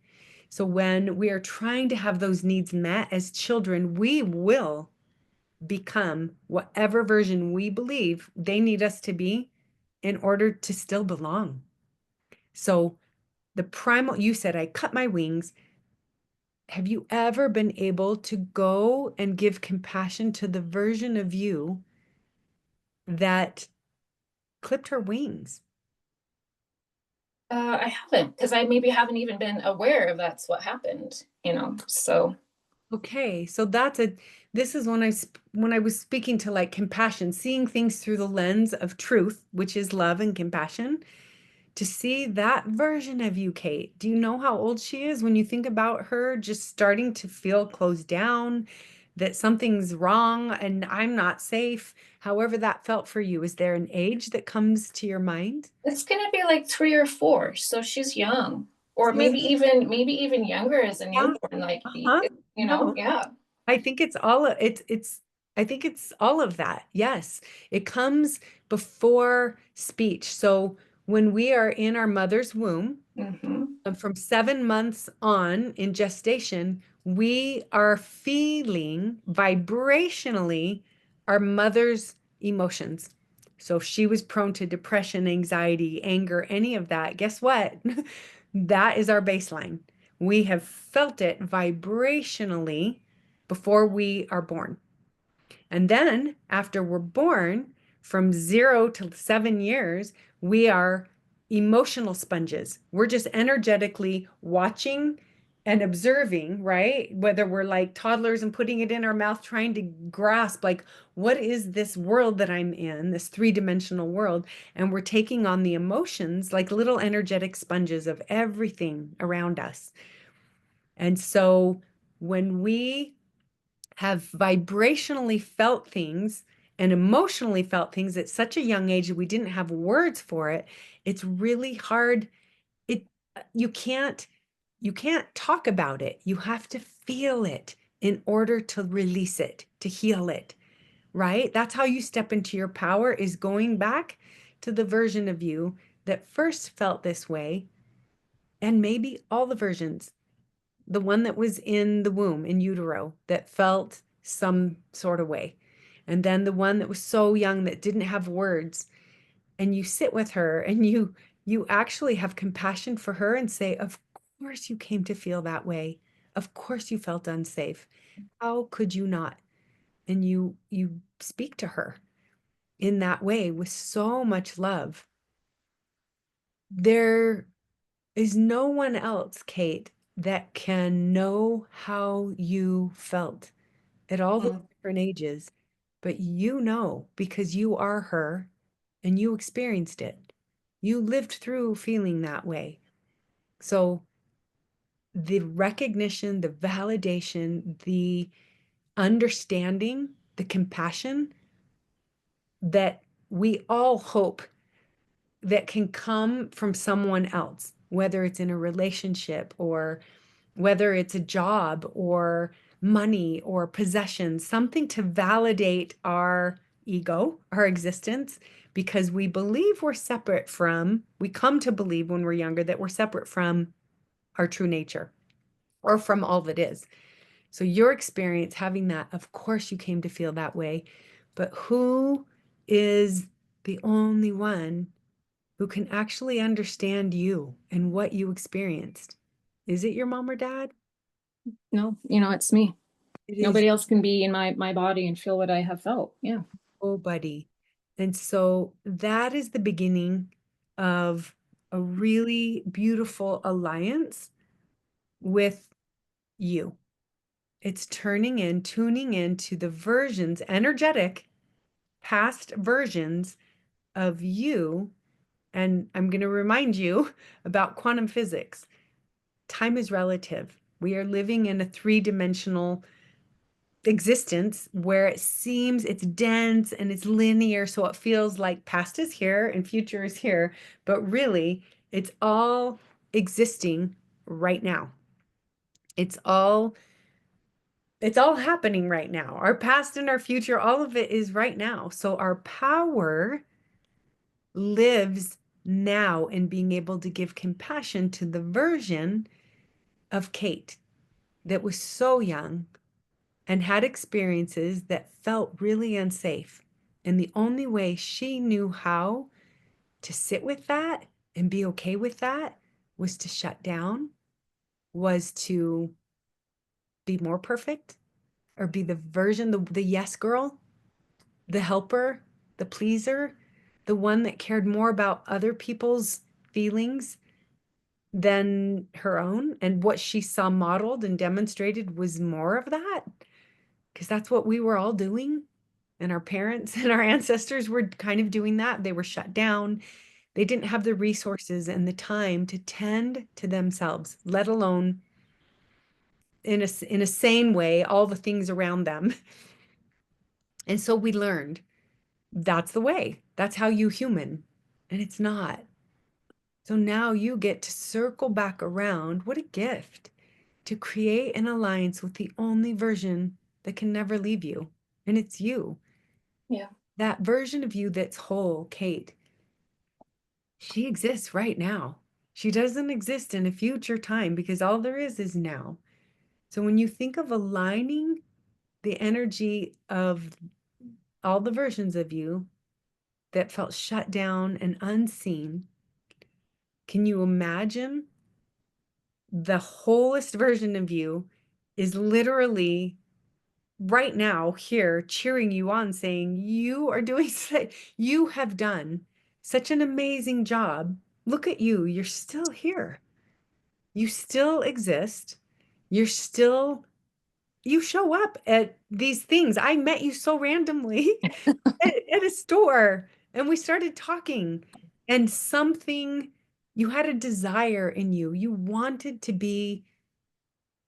Speaker 1: So when we are trying to have those needs met as children, we will become whatever version we believe they need us to be in order to still belong. So the primal, you said, I cut my wings. Have you ever been able to go and give compassion to the version of you that clipped her wings?
Speaker 2: I haven't, because I maybe haven't even been aware of that's what happened, so.
Speaker 1: Okay, so this is when I was speaking to like compassion, seeing things through the lens of truth, which is love and compassion, to see that version of you, Kate. Do you know how old she is when you think about her just starting to feel closed down, that something's wrong and I'm not safe? However that felt for you, is there an age that comes to your mind?
Speaker 2: It's gonna be like 3 or 4, so she's young, or
Speaker 1: So,
Speaker 2: maybe even younger as a
Speaker 1: yeah,
Speaker 2: newborn, like
Speaker 1: uh-huh. No.
Speaker 2: yeah.
Speaker 1: I think it's all it's I think it's all of that. Yes. It comes before speech. So when we are in our mother's womb,
Speaker 2: Hmm.
Speaker 1: from 7 months on in gestation, we are feeling vibrationally our mother's emotions. So if she was prone to depression, anxiety, anger, any of that, guess what? That is our baseline. We have felt it vibrationally before we are born. And then after we're born, from 0 to 7 years, we are emotional sponges. We're just energetically watching and observing, right? Whether we're like toddlers and putting it in our mouth, trying to grasp, like, what is this world that I'm in, this three-dimensional world? And we're taking on the emotions like little energetic sponges of everything around us. And so when we have vibrationally felt things and emotionally felt things at such a young age that we didn't have words for it, it's really hard. It you can't you can't talk about it. You have to feel it in order to release it, to heal it, right? That's how you step into your power, is going back to the version of you that first felt this way, and maybe all the versions, the one that was in the womb, in utero, that felt some sort of way. And then the one that was so young that didn't have words. And you sit with her and you actually have compassion for her and say, of course you came to feel that way. Of course you felt unsafe. How could you not? And you speak to her in that way with so much love. There is no one else, Kate, that can know how you felt at all those
Speaker 2: Mm.
Speaker 1: different ages, but you know because you are her and you experienced it. You lived through feeling that way. So the recognition, the validation, the understanding, the compassion that we all hope that can come from someone else, whether it's in a relationship or whether it's a job or money or possessions, something to validate our ego, our existence, because we believe we're separate from, we come to believe when we're younger that we're separate from our true nature or from all that is. So, your experience having that, of course, you came to feel that way, but who is the only one who can actually understand you and what you experienced? Is it your mom or dad?
Speaker 2: No, it's me.
Speaker 1: It is
Speaker 2: Nobody else can be in my body and feel what I have felt. Yeah.
Speaker 1: nobody. And so that is the beginning of a really beautiful alliance with you. It's tuning in to the versions, energetic, past versions of you. And I'm going to remind you about quantum physics. Time is relative. We are living in a three-dimensional existence where it seems it's dense and it's linear, so it feels like past is here and future is here, but really it's all existing right now. It's all it's all happening right now. Our past and our future, all of it is right now. So our power lives now in being able to give compassion to the version of Kate that was so young and had experiences that felt really unsafe. And the only way she knew how to sit with that and be okay with that was to shut down, was to be more perfect or be the version, the yes girl, the helper, the pleaser, the one that cared more about other people's feelings than her own. And what she saw modeled and demonstrated was more of that, because that's what we were all doing. And our parents and our ancestors were kind of doing that. They were shut down. They didn't have the resources and the time to tend to themselves, let alone in a sane way, all the things around them. And so we learned that's the way. That's how you human. And it's not. So now you get to circle back around. What a gift to create an alliance with the only version that can never leave you. And it's you.
Speaker 2: Yeah.
Speaker 1: That version of you that's whole, Kate, she exists right now. She doesn't exist in a future time because all there is now. So when you think of aligning the energy of all the versions of you that felt shut down and unseen, can you imagine the wholest version of you is literally right now here cheering you on, saying, you are doing, you have done such an amazing job. Look at you. You're still here. You still exist. You're still, you show up at these things. I met you so randomly at a store and we started talking, and something, you had a desire in you. You wanted to be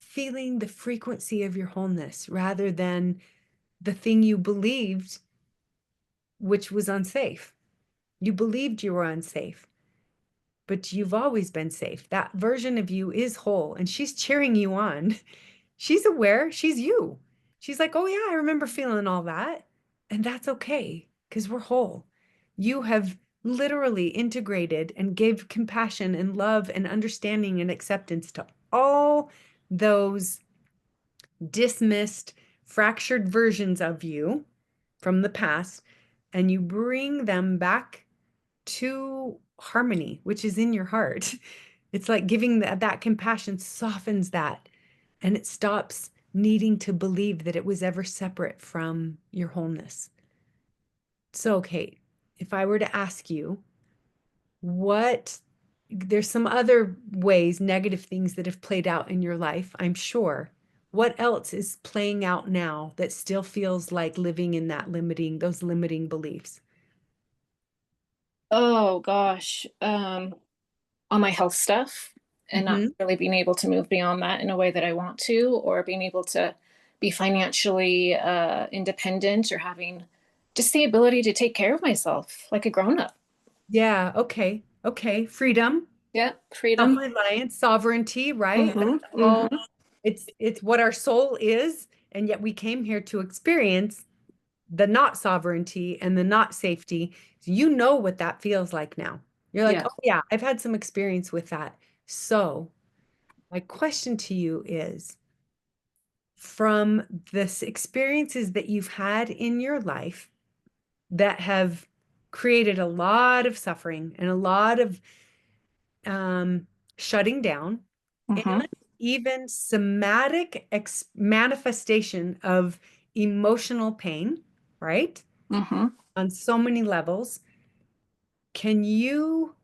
Speaker 1: feeling the frequency of your wholeness rather than the thing you believed, which was unsafe. You believed you were unsafe, but you've always been safe. That version of you is whole and she's cheering you on. She's aware, she's you. She's like, oh, yeah, I remember feeling all that. And that's okay because we're whole. You have literally integrated and gave compassion and love and understanding and acceptance to all those dismissed, fractured versions of you from the past, and you bring them back to harmony, which is in your heart. It's like giving that compassion softens that, and it stops needing to believe that it was ever separate from your wholeness. So, Kate, if I were to ask you, what, there's some other ways, negative things that have played out in your life, I'm sure. What else is playing out now that still feels like living in that limiting, those limiting beliefs?
Speaker 2: Oh gosh. On my health stuff and not
Speaker 1: Hmm.
Speaker 2: really being able to move beyond that in a way that I want to, or being able to be financially independent or having just the ability to take care of myself like a grown up.
Speaker 1: Yeah, okay. Okay. Freedom,
Speaker 2: Yeah, freedom.
Speaker 1: self-reliance, sovereignty, right? That's
Speaker 2: Hmm.
Speaker 1: all,
Speaker 2: Hmm.
Speaker 1: it's what our soul is, and yet we came here to experience the not sovereignty and the not safety. So you know what that feels like now. You're like,
Speaker 2: Yeah.
Speaker 1: oh yeah, I've had some experience with that. So my question to you is, from this experiences that you've had in your life that have created a lot of suffering and a lot of um, shutting down,
Speaker 2: Hmm.
Speaker 1: and even somatic manifestation of emotional pain, right?
Speaker 2: Hmm.
Speaker 1: On so many levels. Can you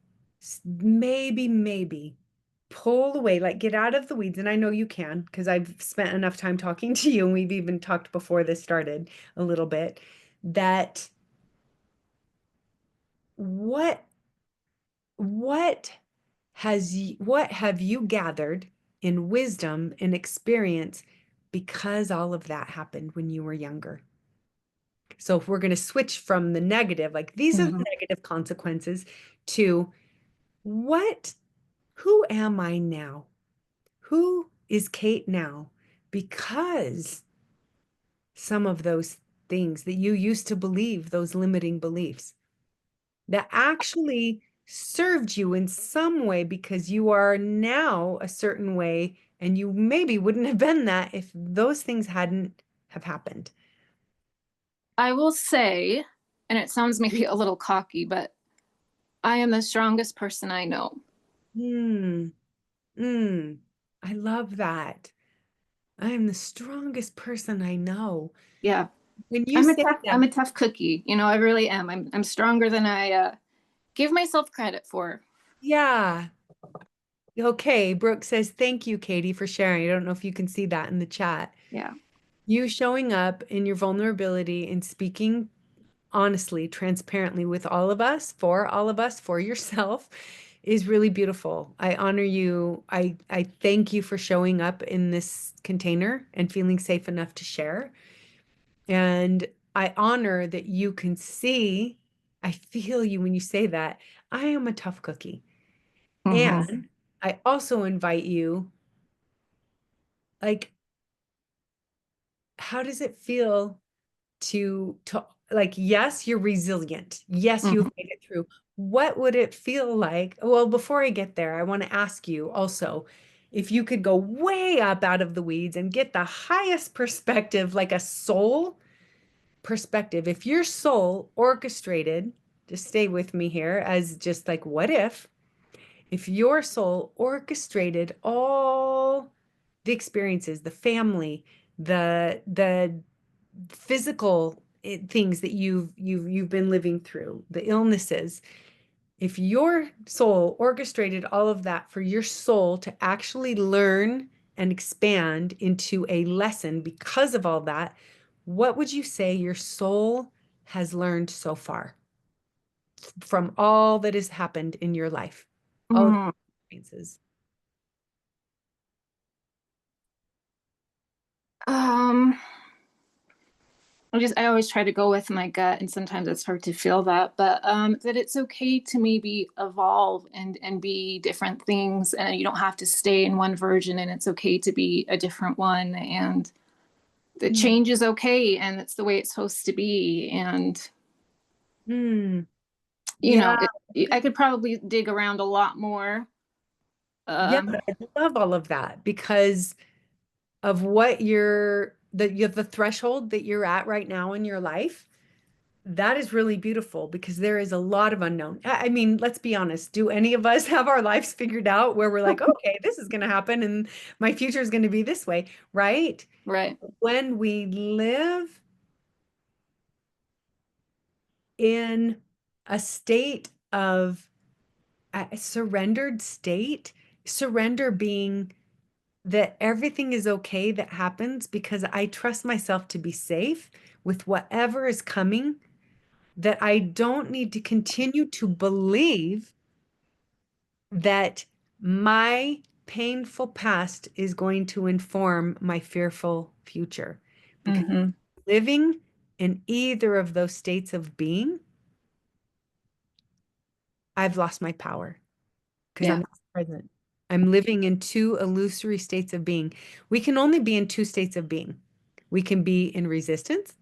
Speaker 1: maybe pull away, like get out of the weeds? And I know you can because I've spent enough time talking to you, and we've even talked before this started a little bit, that what what what have you gathered in wisdom and experience because all of that happened when you were younger. So if we're going to switch from the negative, like these are the
Speaker 2: Mhm.
Speaker 1: negative consequences, to what, who am I now? Who is Kate now? Because some of those things that you used to believe, those limiting beliefs that actually served you in some way because you are now a certain way and you maybe wouldn't have been that if those things hadn't have happened.
Speaker 2: I will say, and it sounds maybe a little cocky, but I am the strongest person I know.
Speaker 1: Hmm. Mm. I love that. I am the strongest person I know.
Speaker 2: Yeah.
Speaker 1: When you say
Speaker 2: I'm
Speaker 1: that,
Speaker 2: a tough cookie. You know, I really am. I'm stronger than I give myself credit for.
Speaker 1: yeah. Okay. Brooke says, thank you, Katie, for sharing. I don't know if you can see that in the chat.
Speaker 2: Yeah.
Speaker 1: You showing up in your vulnerability and speaking honestly, transparently with all of us, for yourself is really beautiful. I honor you. I thank you for showing up in this container and feeling safe enough to share. And I honor that you can see, I feel you when you say that. I am a tough cookie.
Speaker 2: Hmm.
Speaker 1: And I also invite you, like, how does it feel to like, yes, you're resilient. Yes, you've
Speaker 2: Hmm.
Speaker 1: made it through. What would it feel like? Well, before I get there, I want to ask you also if you could go way up out of the weeds and get the highest perspective, like a soul perspective. If your soul orchestrated, just stay with me here as just like, what if your soul orchestrated all the experiences, the family, the physical things that you've been living through, the illnesses, if your soul orchestrated all of that for your soul to actually learn and expand into a lesson because of all that, what would you say your soul has learned so far from all that has happened in your life, all of
Speaker 2: Hmm.
Speaker 1: the experiences?
Speaker 2: Um, I always try to go with my gut, and sometimes it's hard to feel that, but that it's okay to maybe evolve and be different things, and you don't have to stay in one version, and it's okay to be a different one, and the
Speaker 1: Mm,
Speaker 2: change is okay, and it's the way it's supposed to be, and
Speaker 1: mm,
Speaker 2: you
Speaker 1: yeah,
Speaker 2: know, I could probably dig around a lot more.
Speaker 1: yeah,
Speaker 2: Um,
Speaker 1: I love all of that because of what the threshold that you're at right now in your life. That is really beautiful because there is a lot of unknown. I mean, let's be honest. Do any of us have our lives figured out where we're like, okay, this is going to happen and my future is going to be this way, right?
Speaker 2: right.
Speaker 1: When we live in a state of a surrendered state, surrender being that everything is okay that happens because I trust myself to be safe with whatever is coming, that I don't need to continue to believe that my painful past is going to inform my fearful future. Because
Speaker 2: Hmm.
Speaker 1: living in either of those states of being, I've lost my power because I'm
Speaker 2: Yeah.
Speaker 1: not present. I'm living in two illusory states of being. We can only be in two states of being. We can be in resistance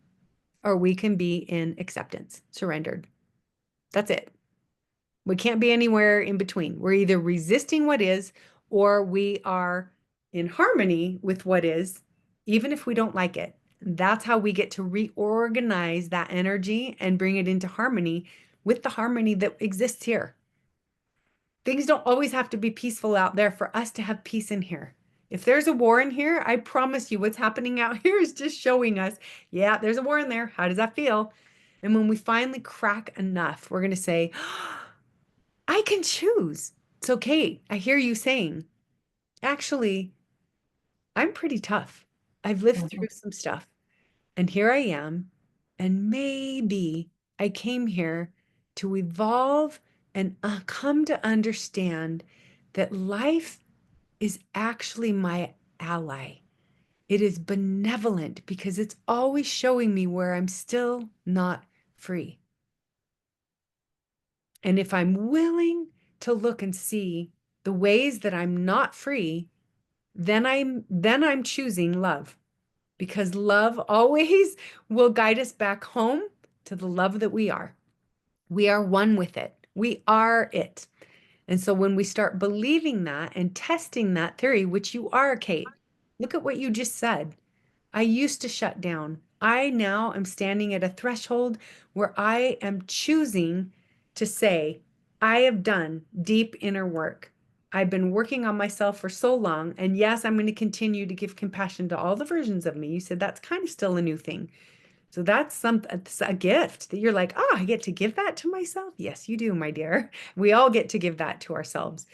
Speaker 1: or we can be in acceptance, surrendered. That's it. We can't be anywhere in between. We're either resisting what is or we are in harmony with what is, even if we don't like it. That's how we get to reorganize that energy and bring it into harmony with the harmony that exists here. Things don't always have to be peaceful out there for us to have peace in here. If there's a war in here, I promise you what's happening out here is just showing us, yeah, there's a war in there. How does that feel? And when we finally crack enough, we're going to say, I can choose. So, Kate, I hear you saying, actually, I'm pretty tough. I've lived
Speaker 2: Mhm.
Speaker 1: through some stuff, and here I am. And maybe I came here to evolve and come to understand that life is actually my ally. It is benevolent because it's always showing me where I'm still not free. And if I'm willing to look and see the ways that I'm not free, then I'm choosing love because love always will guide us back home to the love that we are. We are one with it. We are it. And so when we start believing that and testing that theory, which you are, Kate, look at what you just said. I used to shut down. I now am standing at a threshold where I am choosing to say, I have done deep inner work. I've been working on myself for so long. And yes, I'm going to continue to give compassion to all the versions of me. You said that's kind of still a new thing. So it's a gift that you're like, oh, I get to give that to myself. Yes, you do, my dear. We all get to give that to ourselves.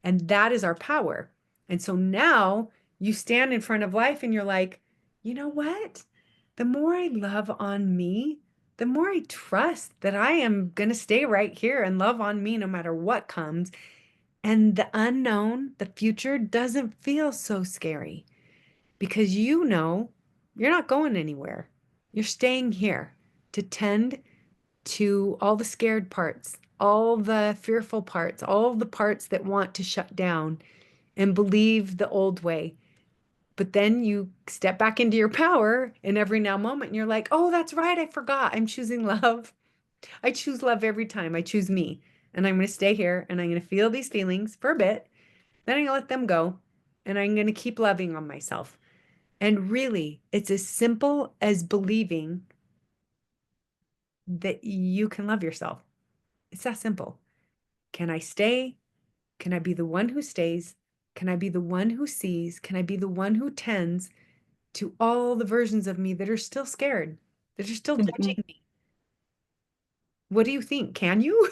Speaker 1: And that is our power. And so now you stand in front of life and you're like, you know what? The more I love on me, the more I trust that I am going to stay right here and love on me no matter what comes. And the unknown, the future doesn't feel so scary because you know you're not going anywhere. You're staying here to tend to all the scared parts, all the fearful parts, all the parts that want to shut down and believe the old way. But then you step back into your power in every now moment and you're like, oh, that's right. I forgot. I'm choosing love. I choose love every time. I choose me. And I'm going to stay here and I'm going to feel these feelings for a bit. Then I'm going to let them go and I'm going to keep loving on myself. And really, it's as simple as believing that you can love yourself. It's that simple. Can I stay? Can I be the one who stays? Can I be the one who sees? Can I be the one who tends to all the versions of me that are still scared, that are still
Speaker 2: Mhm.
Speaker 1: judging me? What do you think? Can you?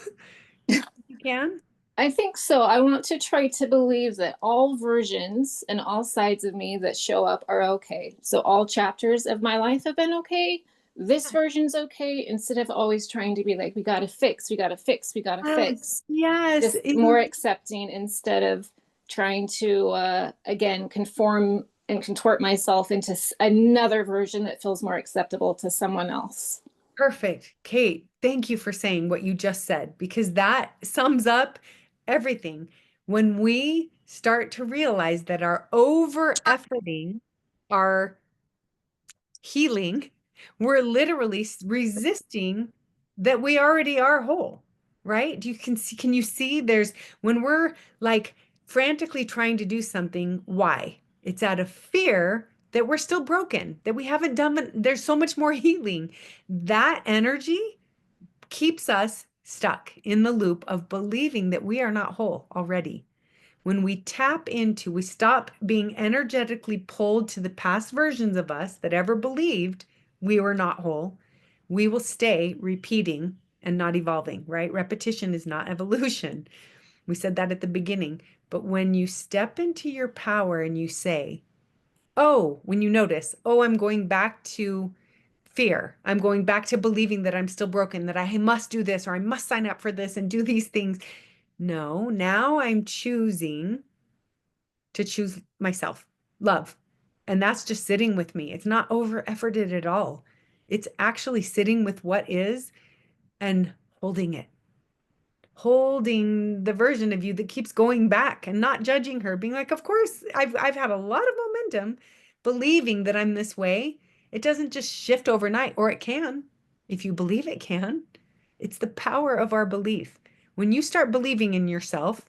Speaker 1: Do you think you can?
Speaker 2: I think so. I want to try to believe that all versions and all sides of me that show up are okay. So all chapters of my life have been okay. This version's okay, instead of always trying to be like, we gotta fix, we gotta fix, we gotta
Speaker 1: Yes,
Speaker 2: fix.
Speaker 1: yes.
Speaker 2: Just more accepting instead of trying to, again, conform and contort myself into another version that feels more acceptable to someone else.
Speaker 1: Perfect. Kate, thank you for saying what you just said because that sums up everything. When we start to realize that our over efforting, our healing, we're literally resisting that we already are whole, right? Can you see there's when we're like frantically trying to do something, why? It's out of fear that we're still broken, that we haven't done, there's so much more healing. That energy keeps us stuck in the loop of believing that we are not whole already. When we tap into, we stop being energetically pulled to the past versions of us that ever believed we were not whole, we will stay repeating and not evolving, right? Repetition is not evolution. We said that at the beginning. But when you step into your power and you say, oh, when you notice, oh, I'm going back to fear. I'm going back to believing that I'm still broken, that I must do this or I must sign up for this and do these things. No, now I'm choosing to choose myself, love. And that's just sitting with me. It's not over efforted at all. It's actually sitting with what is and holding it, holding the version of you that keeps going back and not judging her, being like, of course, I've had a lot of momentum, believing that I'm this way. It doesn't just shift overnight, or it can, if you believe it can. It's the power of our belief. When you start believing in yourself,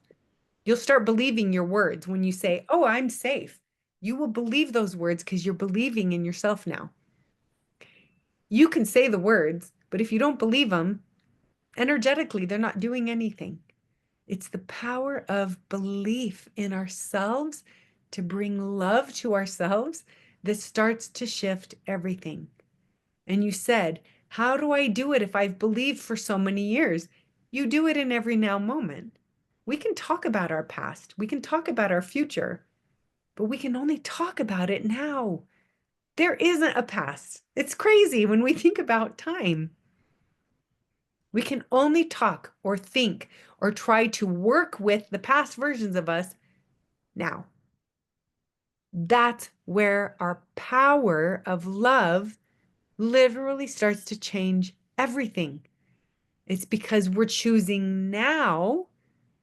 Speaker 1: you'll start believing your words when you say, oh, I'm safe. You will believe those words because you're believing in yourself now. You can say the words, but if you don't believe them, energetically, they're not doing anything. It's the power of belief in ourselves to bring love to ourselves that starts to shift everything. And you said, how do I do it if I've believed for so many years? You do it in every now moment. We can talk about our past, we can talk about our future, but we can only talk about it now. There isn't a past. It's crazy when we think about time. We can only talk or think or try to work with the past versions of us now. That's where our power of love literally starts to change everything. It's because we're choosing now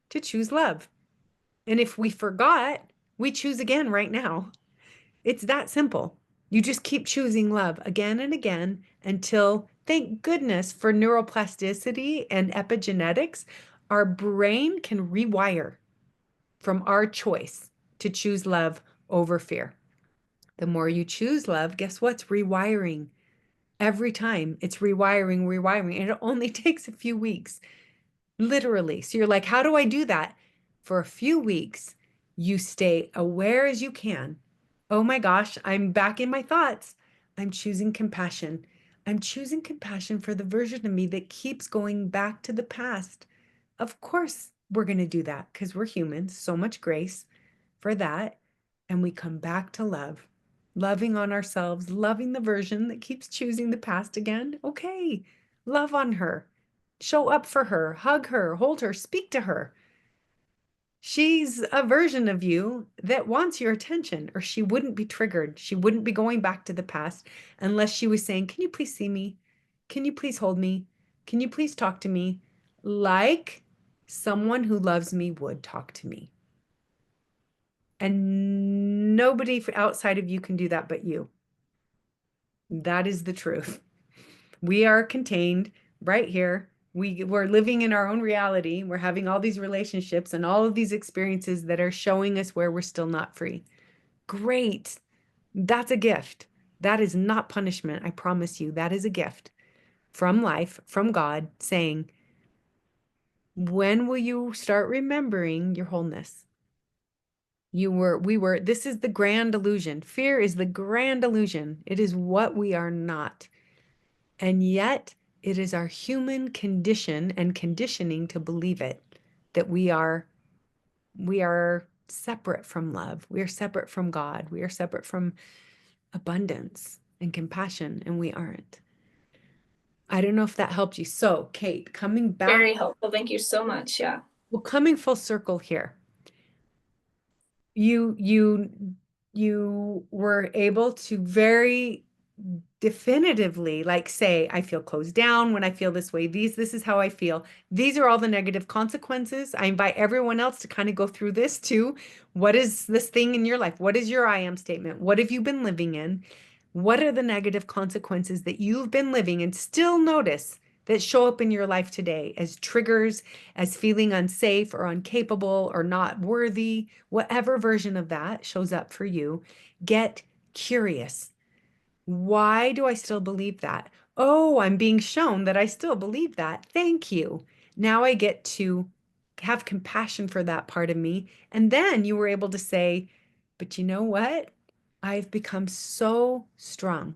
Speaker 1: to choose love. And if we forgot, we choose again right now. It's that simple. You just keep choosing love again and again until, thank goodness for neuroplasticity and epigenetics, our brain can rewire from our choice to choose love over fear. The more you choose love, guess what's rewiring? Every time it's rewiring, rewiring, and it only takes a few weeks, literally. So you're like, how do I do that? For a few weeks, you stay aware as you can. Oh my gosh, I'm back in my thoughts. I'm choosing compassion. I'm choosing compassion for the version of me that keeps going back to the past. Of course, we're going to do that because we're humans. So much grace for that. And we come back to love, loving on ourselves, loving the version that keeps choosing the past again. Okay, love on her, show up for her, hug her, hold her, speak to her. She's a version of you that wants your attention, or she wouldn't be triggered. She wouldn't be going back to the past unless she was saying, can you please see me? Can you please hold me? Can you please talk to me? Like someone who loves me would talk to me. And nobody outside of you can do that but you. That is the truth. We are contained right here. We're living in our own reality. We're having all these relationships and all of these experiences that are showing us where we're still not free. Great. That's a gift. That is not punishment. I promise you, that is a gift from life, from God, saying, when will you start remembering your wholeness? This is the grand illusion. Fear is the grand illusion. It is what we are not. And yet, it is our human condition and conditioning to believe it, that we are separate from love. We are separate from God. We are separate from abundance and compassion, and we aren't. I don't know if that helped you. So, Kate, coming back,
Speaker 2: Very helpful. Thank you so much. Yeah.
Speaker 1: well, coming full circle here. You you were able to very definitively like say, I feel closed down when I feel this way. This is how I feel. These are all the negative consequences. I invite everyone else to kind of go through this too. What is this thing in your life? What is your I am statement? What have you been living in? What are the negative consequences that you've been living and still notice that show up in your life today as triggers, as feeling unsafe or incapable or not worthy, whatever version of that shows up for you? Get curious. Why do I still believe that? Oh, I'm being shown that I still believe that. Thank you. Now I get to have compassion for that part of me. And then you were able to say, but you know what? I've become so strong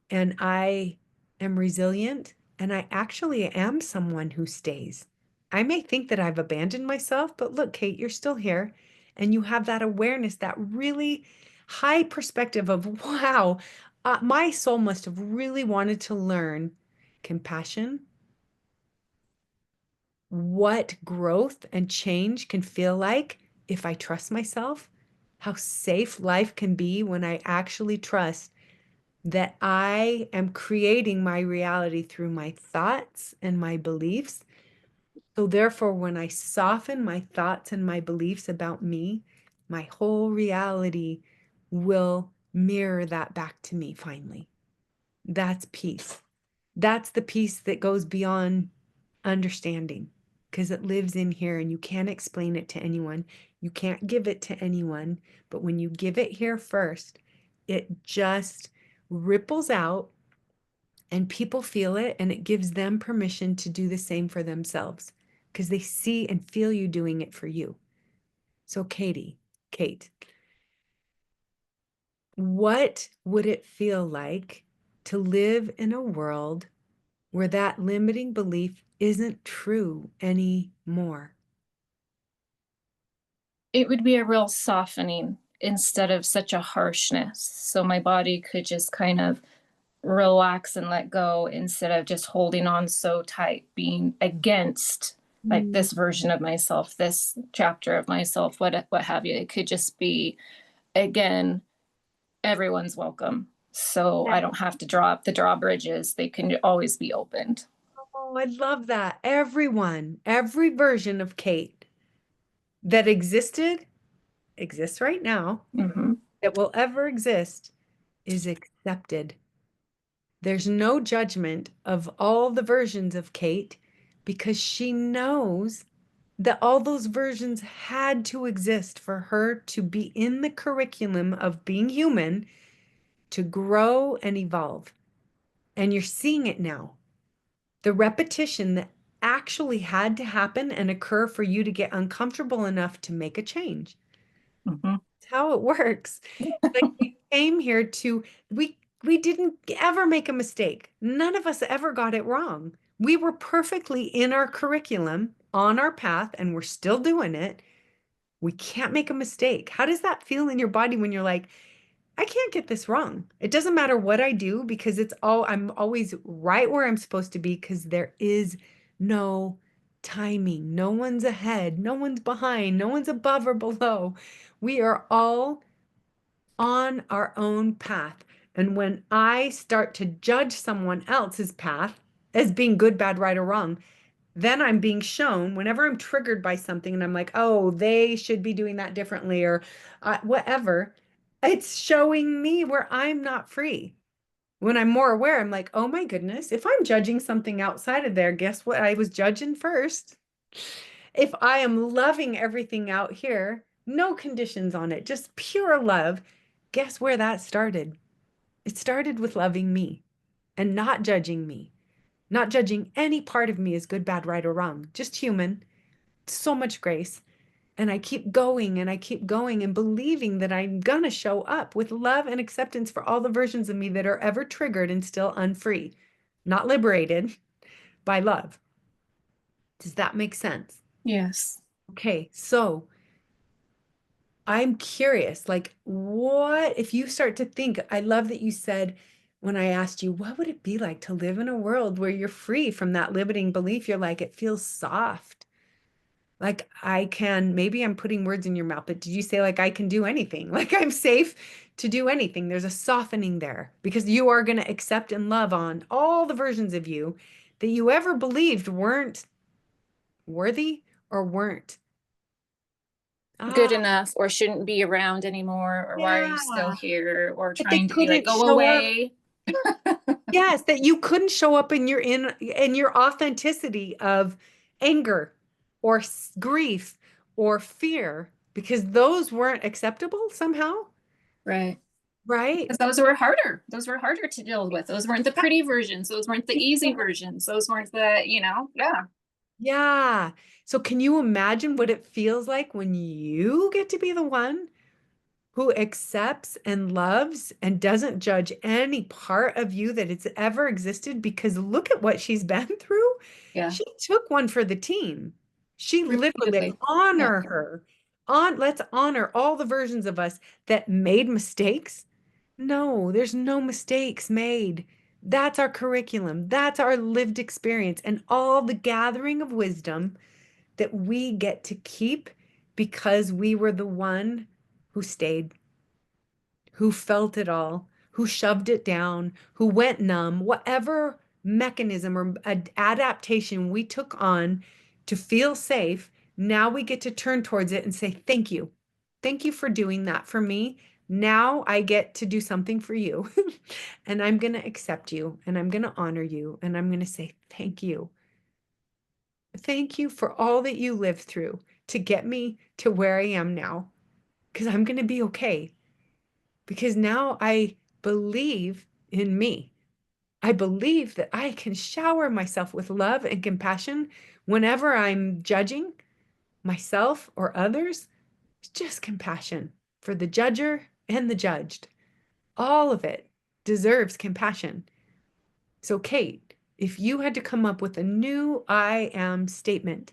Speaker 1: and I am resilient and I actually am someone who stays. I may think that I've abandoned myself, but look, Kate, you're still here and you have that awareness, that really high perspective of, wow, my soul must have really wanted to learn compassion, what growth and change can feel like if I trust myself, how safe life can be when I actually trust that I am creating my reality through my thoughts and my beliefs. So, therefore, when I soften my thoughts and my beliefs about me, my whole reality will mirror that back to me finally. That's peace. That's the peace that goes beyond understanding because it lives in here and you can't explain it to anyone. You can't give it to anyone. But when you give it here first, it just ripples out and people feel it and it gives them permission to do the same for themselves because they see and feel you doing it for you. So, Kate, what would it feel like to live in a world where that limiting belief isn't true anymore?
Speaker 2: It would be a real softening instead of such a harshness. So my body could just kind of relax and let go instead of just holding on so tight, being against like
Speaker 1: Mm.
Speaker 2: this version of myself, this chapter of myself, what have you. It could just be again, everyone's welcome. So I don't have to drop the drawbridges. They can always be opened.
Speaker 1: Oh, I love that. Everyone, every version of Kate that existed, exists right now,
Speaker 2: Hmm.
Speaker 1: that will ever exist is accepted. There's no judgment of all the versions of Kate because she knows that all those versions had to exist for her to be in the curriculum of being human, to grow and evolve. And you're seeing it now. The repetition that actually had to happen and occur for you to get uncomfortable enough to make a change.
Speaker 2: Hmm.
Speaker 1: It's how it works. Like we came here to we didn't ever make a mistake. None of us ever got it wrong. We were perfectly in our curriculum, on our path, and we're still doing it. We can't make a mistake. How does that feel in your body when you're like, I can't get this wrong? It doesn't matter what I do because I'm always right where I'm supposed to be because there is no timing. No one's ahead, no one's behind, no one's above or below. We are all on our own path. And when I start to judge someone else's path as being good, bad, right, or wrong, then I'm being shown whenever I'm triggered by something and I'm like, oh, they should be doing that differently or whatever. It's showing me where I'm not free. When I'm more aware, I'm like, oh my goodness, if I'm judging something outside of there, guess what? I was judging first. If I am loving everything out here, no conditions on it, just pure love, guess where that started? It started with loving me and not judging me, not judging any part of me as good, bad, right, or wrong, just human. So much grace. And I keep going and I keep going and believing that I'm gonna show up with love and acceptance for all the versions of me that are ever triggered and still unfree, not liberated by love. Does that make sense?
Speaker 2: Yes.
Speaker 1: Okay, so I'm curious, like, what if you start to think? I love that you said when I asked you, what would it be like to live in a world where you're free from that limiting belief? You're like, it feels soft. Like I can, maybe I'm putting words in your mouth, but did you say like I can do anything? Like I'm safe to do anything. There's a softening there because you are going to accept and love on all the versions of you that you ever believed weren't worthy or weren't.
Speaker 2: Good
Speaker 1: Ah,
Speaker 2: enough or shouldn't be around anymore, or why are you still
Speaker 1: yeah.
Speaker 2: here, or
Speaker 1: That they
Speaker 2: trying to be like,
Speaker 1: couldn't
Speaker 2: go
Speaker 1: show up.
Speaker 2: away.
Speaker 1: Yes, that you couldn't show up in your authenticity of anger or grief or fear because those weren't acceptable somehow,
Speaker 2: Right.
Speaker 1: right?
Speaker 2: Because those were harder to deal with. Those weren't the pretty versions, those weren't the easy versions, those weren't the, yeah.
Speaker 1: Yeah. So can you imagine what it feels like when you get to be the one who accepts and loves and doesn't judge any part of you that it's ever existed? Because look at what she's been through.
Speaker 2: Yeah.
Speaker 1: She took one for the team. She literally, let's
Speaker 2: Repeatedly. Yeah.
Speaker 1: honor her. Let's honor all the versions of us that made mistakes. No, there's no mistakes made. That's our curriculum. That's our lived experience and all the gathering of wisdom that we get to keep because we were the one who stayed, who felt it all, who shoved it down, who went numb, whatever mechanism or adaptation we took on to feel safe. Now we get to turn towards it and say, thank you. Thank you for doing that for me. Now I get to do something for you. And I'm going to accept you and I'm going to honor you and I'm going to say, thank you. Thank you for all that you lived through to get me to where I am now, because I'm going to be okay. Because now I believe in me. I believe that I can shower myself with love and compassion whenever I'm judging myself or others. It's just compassion for the judger and the judged. All of it deserves compassion. So, Kate, if you had to come up with a new I am statement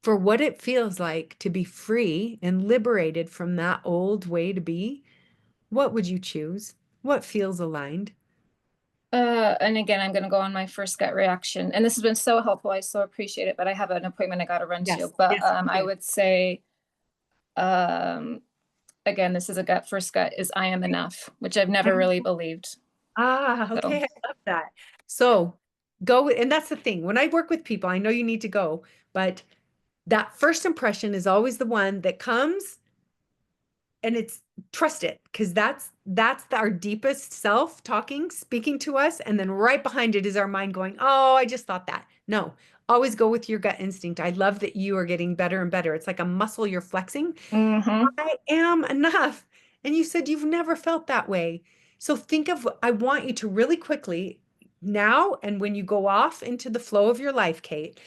Speaker 1: for what it feels like to be free and liberated from that old way to be, what would you choose? What feels aligned?
Speaker 2: And again, I'm going to go on my first gut reaction. And this has been so helpful. I so appreciate it, but I have an appointment I got to run to.
Speaker 1: Yes,
Speaker 2: But
Speaker 1: yes,
Speaker 2: I
Speaker 1: okay.
Speaker 2: would say, um, again, this is a gut first gut, is I am enough, which I've never really believed.
Speaker 1: Okay,
Speaker 2: So,
Speaker 1: I love that. So go, and that's the thing. When I work with people, I know you need to go, but that first impression is always the one that comes, and it's trust it, because our deepest self talking, speaking to us, and then right behind it is our mind going, "Oh, I just thought that." No, always go with your gut instinct. I love that you are getting better and better. It's like a muscle you're flexing.
Speaker 2: mhm.
Speaker 1: I am enough. And you said you've never felt that way. So think of, I want you to really quickly now, and when you go off into the flow of your life, Kate,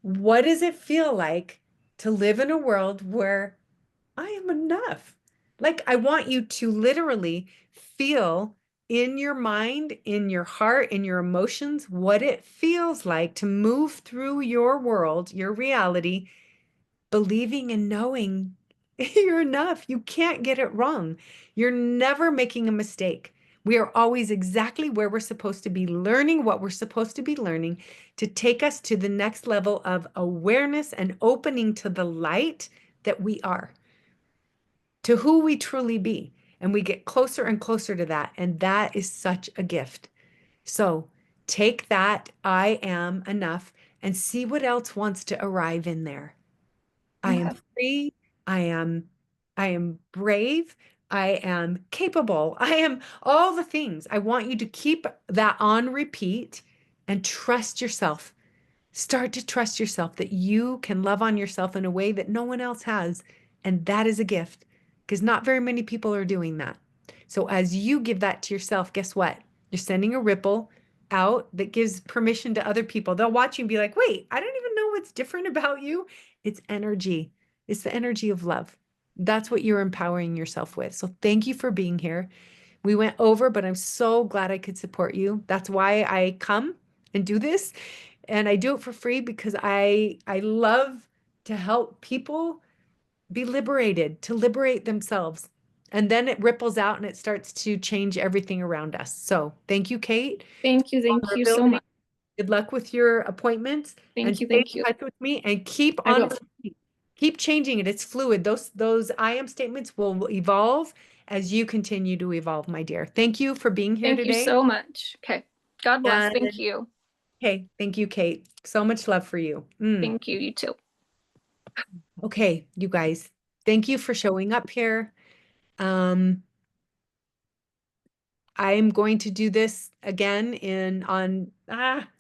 Speaker 1: what does it feel like to live in a world where I am enough? Like, I want you to literally feel in your mind, in your heart, in your emotions, what it feels like to move through your world, your reality, believing and knowing you're enough. You can't get it wrong. You're never making a mistake. We are always exactly where we're supposed to be, learning what we're supposed to be learning to take us to the next level of awareness and opening to the light that we are, to who we truly be. And we get closer and closer to that. And that is such a gift. So take that I am enough and see what else wants to arrive in there. I am
Speaker 2: Okay.
Speaker 1: free. I am I am brave. I am capable. I am all the things. I want you to keep that on repeat and trust yourself. Start to trust yourself that you can love on yourself in a way that no one else has. And that is a gift because not very many people are doing that. So as you give that to yourself, guess what? You're sending a ripple out that gives permission to other people. They'll watch you and be like, wait, I don't even know what's different about you. It's energy. It's the energy of love. That's what you're empowering yourself with. So thank you for being here. We went over, but I'm so glad I could support you. That's why I come and do this. And I do it for free because I love to help people be liberated, to liberate themselves. And then it ripples out and it starts to change everything around us. So thank you, Kate,
Speaker 2: Thank
Speaker 1: for
Speaker 2: you so
Speaker 1: ability.
Speaker 2: much.
Speaker 1: Good luck with your appointments and stay
Speaker 2: Thank
Speaker 1: in
Speaker 2: you.
Speaker 1: touch with me and keep
Speaker 2: I
Speaker 1: on
Speaker 2: will.
Speaker 1: repeating. Keep changing it. It's fluid. Those I am statements will evolve as you continue to evolve, my dear. Thank you for being here
Speaker 2: Thank you
Speaker 1: today.
Speaker 2: so much. Okay. God bless. Thank
Speaker 1: And
Speaker 2: you.
Speaker 1: okay, thank you, Kate. So much love for you.
Speaker 2: Thank you. You too.
Speaker 1: Okay, you guys, thank you for showing up here. Um, I'm going to do this again in on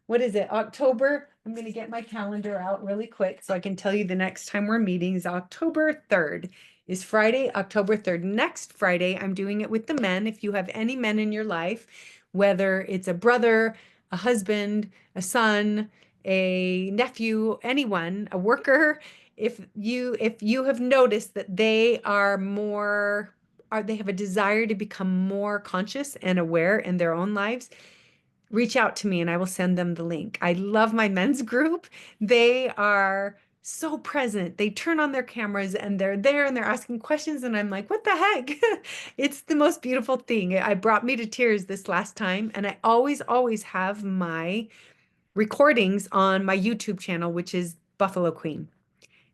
Speaker 1: what is it? October. I'm going to get my calendar out really quick so I can tell you the next time we're meeting is October 3rd. Is Friday, October 3rd. Next Friday, I'm doing it with the men. If you have any men in your life, whether it's a brother, a husband, a son, a nephew, anyone, a worker, if you have noticed that they are more they have a desire to become more conscious and aware in their own lives, reach out to me and I will send them the link. I love my men's group. They are so present. They turn on their cameras and they're there and they're asking questions and I'm like, what the heck? It's the most beautiful thing. It brought me to tears this last time, and I always have my recordings on my YouTube channel, which is Buffalo Queen.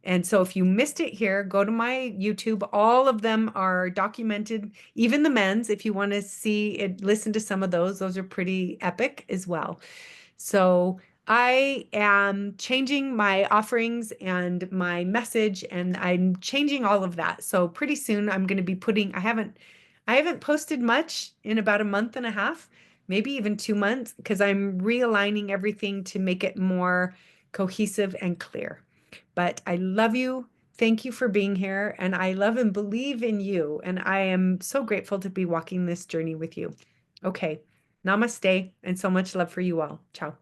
Speaker 1: And so if you missed it here, go to my YouTube. All of them are documented, even the men's. If you want to see it, listen to some of those are pretty epic as well. So I am changing my offerings and my message, and I'm changing all of that. So pretty soon I'm going to be putting, I haven't posted much in about a month and a half, maybe even 2 months, because I'm realigning everything to make it more cohesive and clear. But I love you. Thank you for being here. And I love and believe in you. And I am so grateful to be walking this journey with you. Okay. Namaste and so much love for you all. Ciao.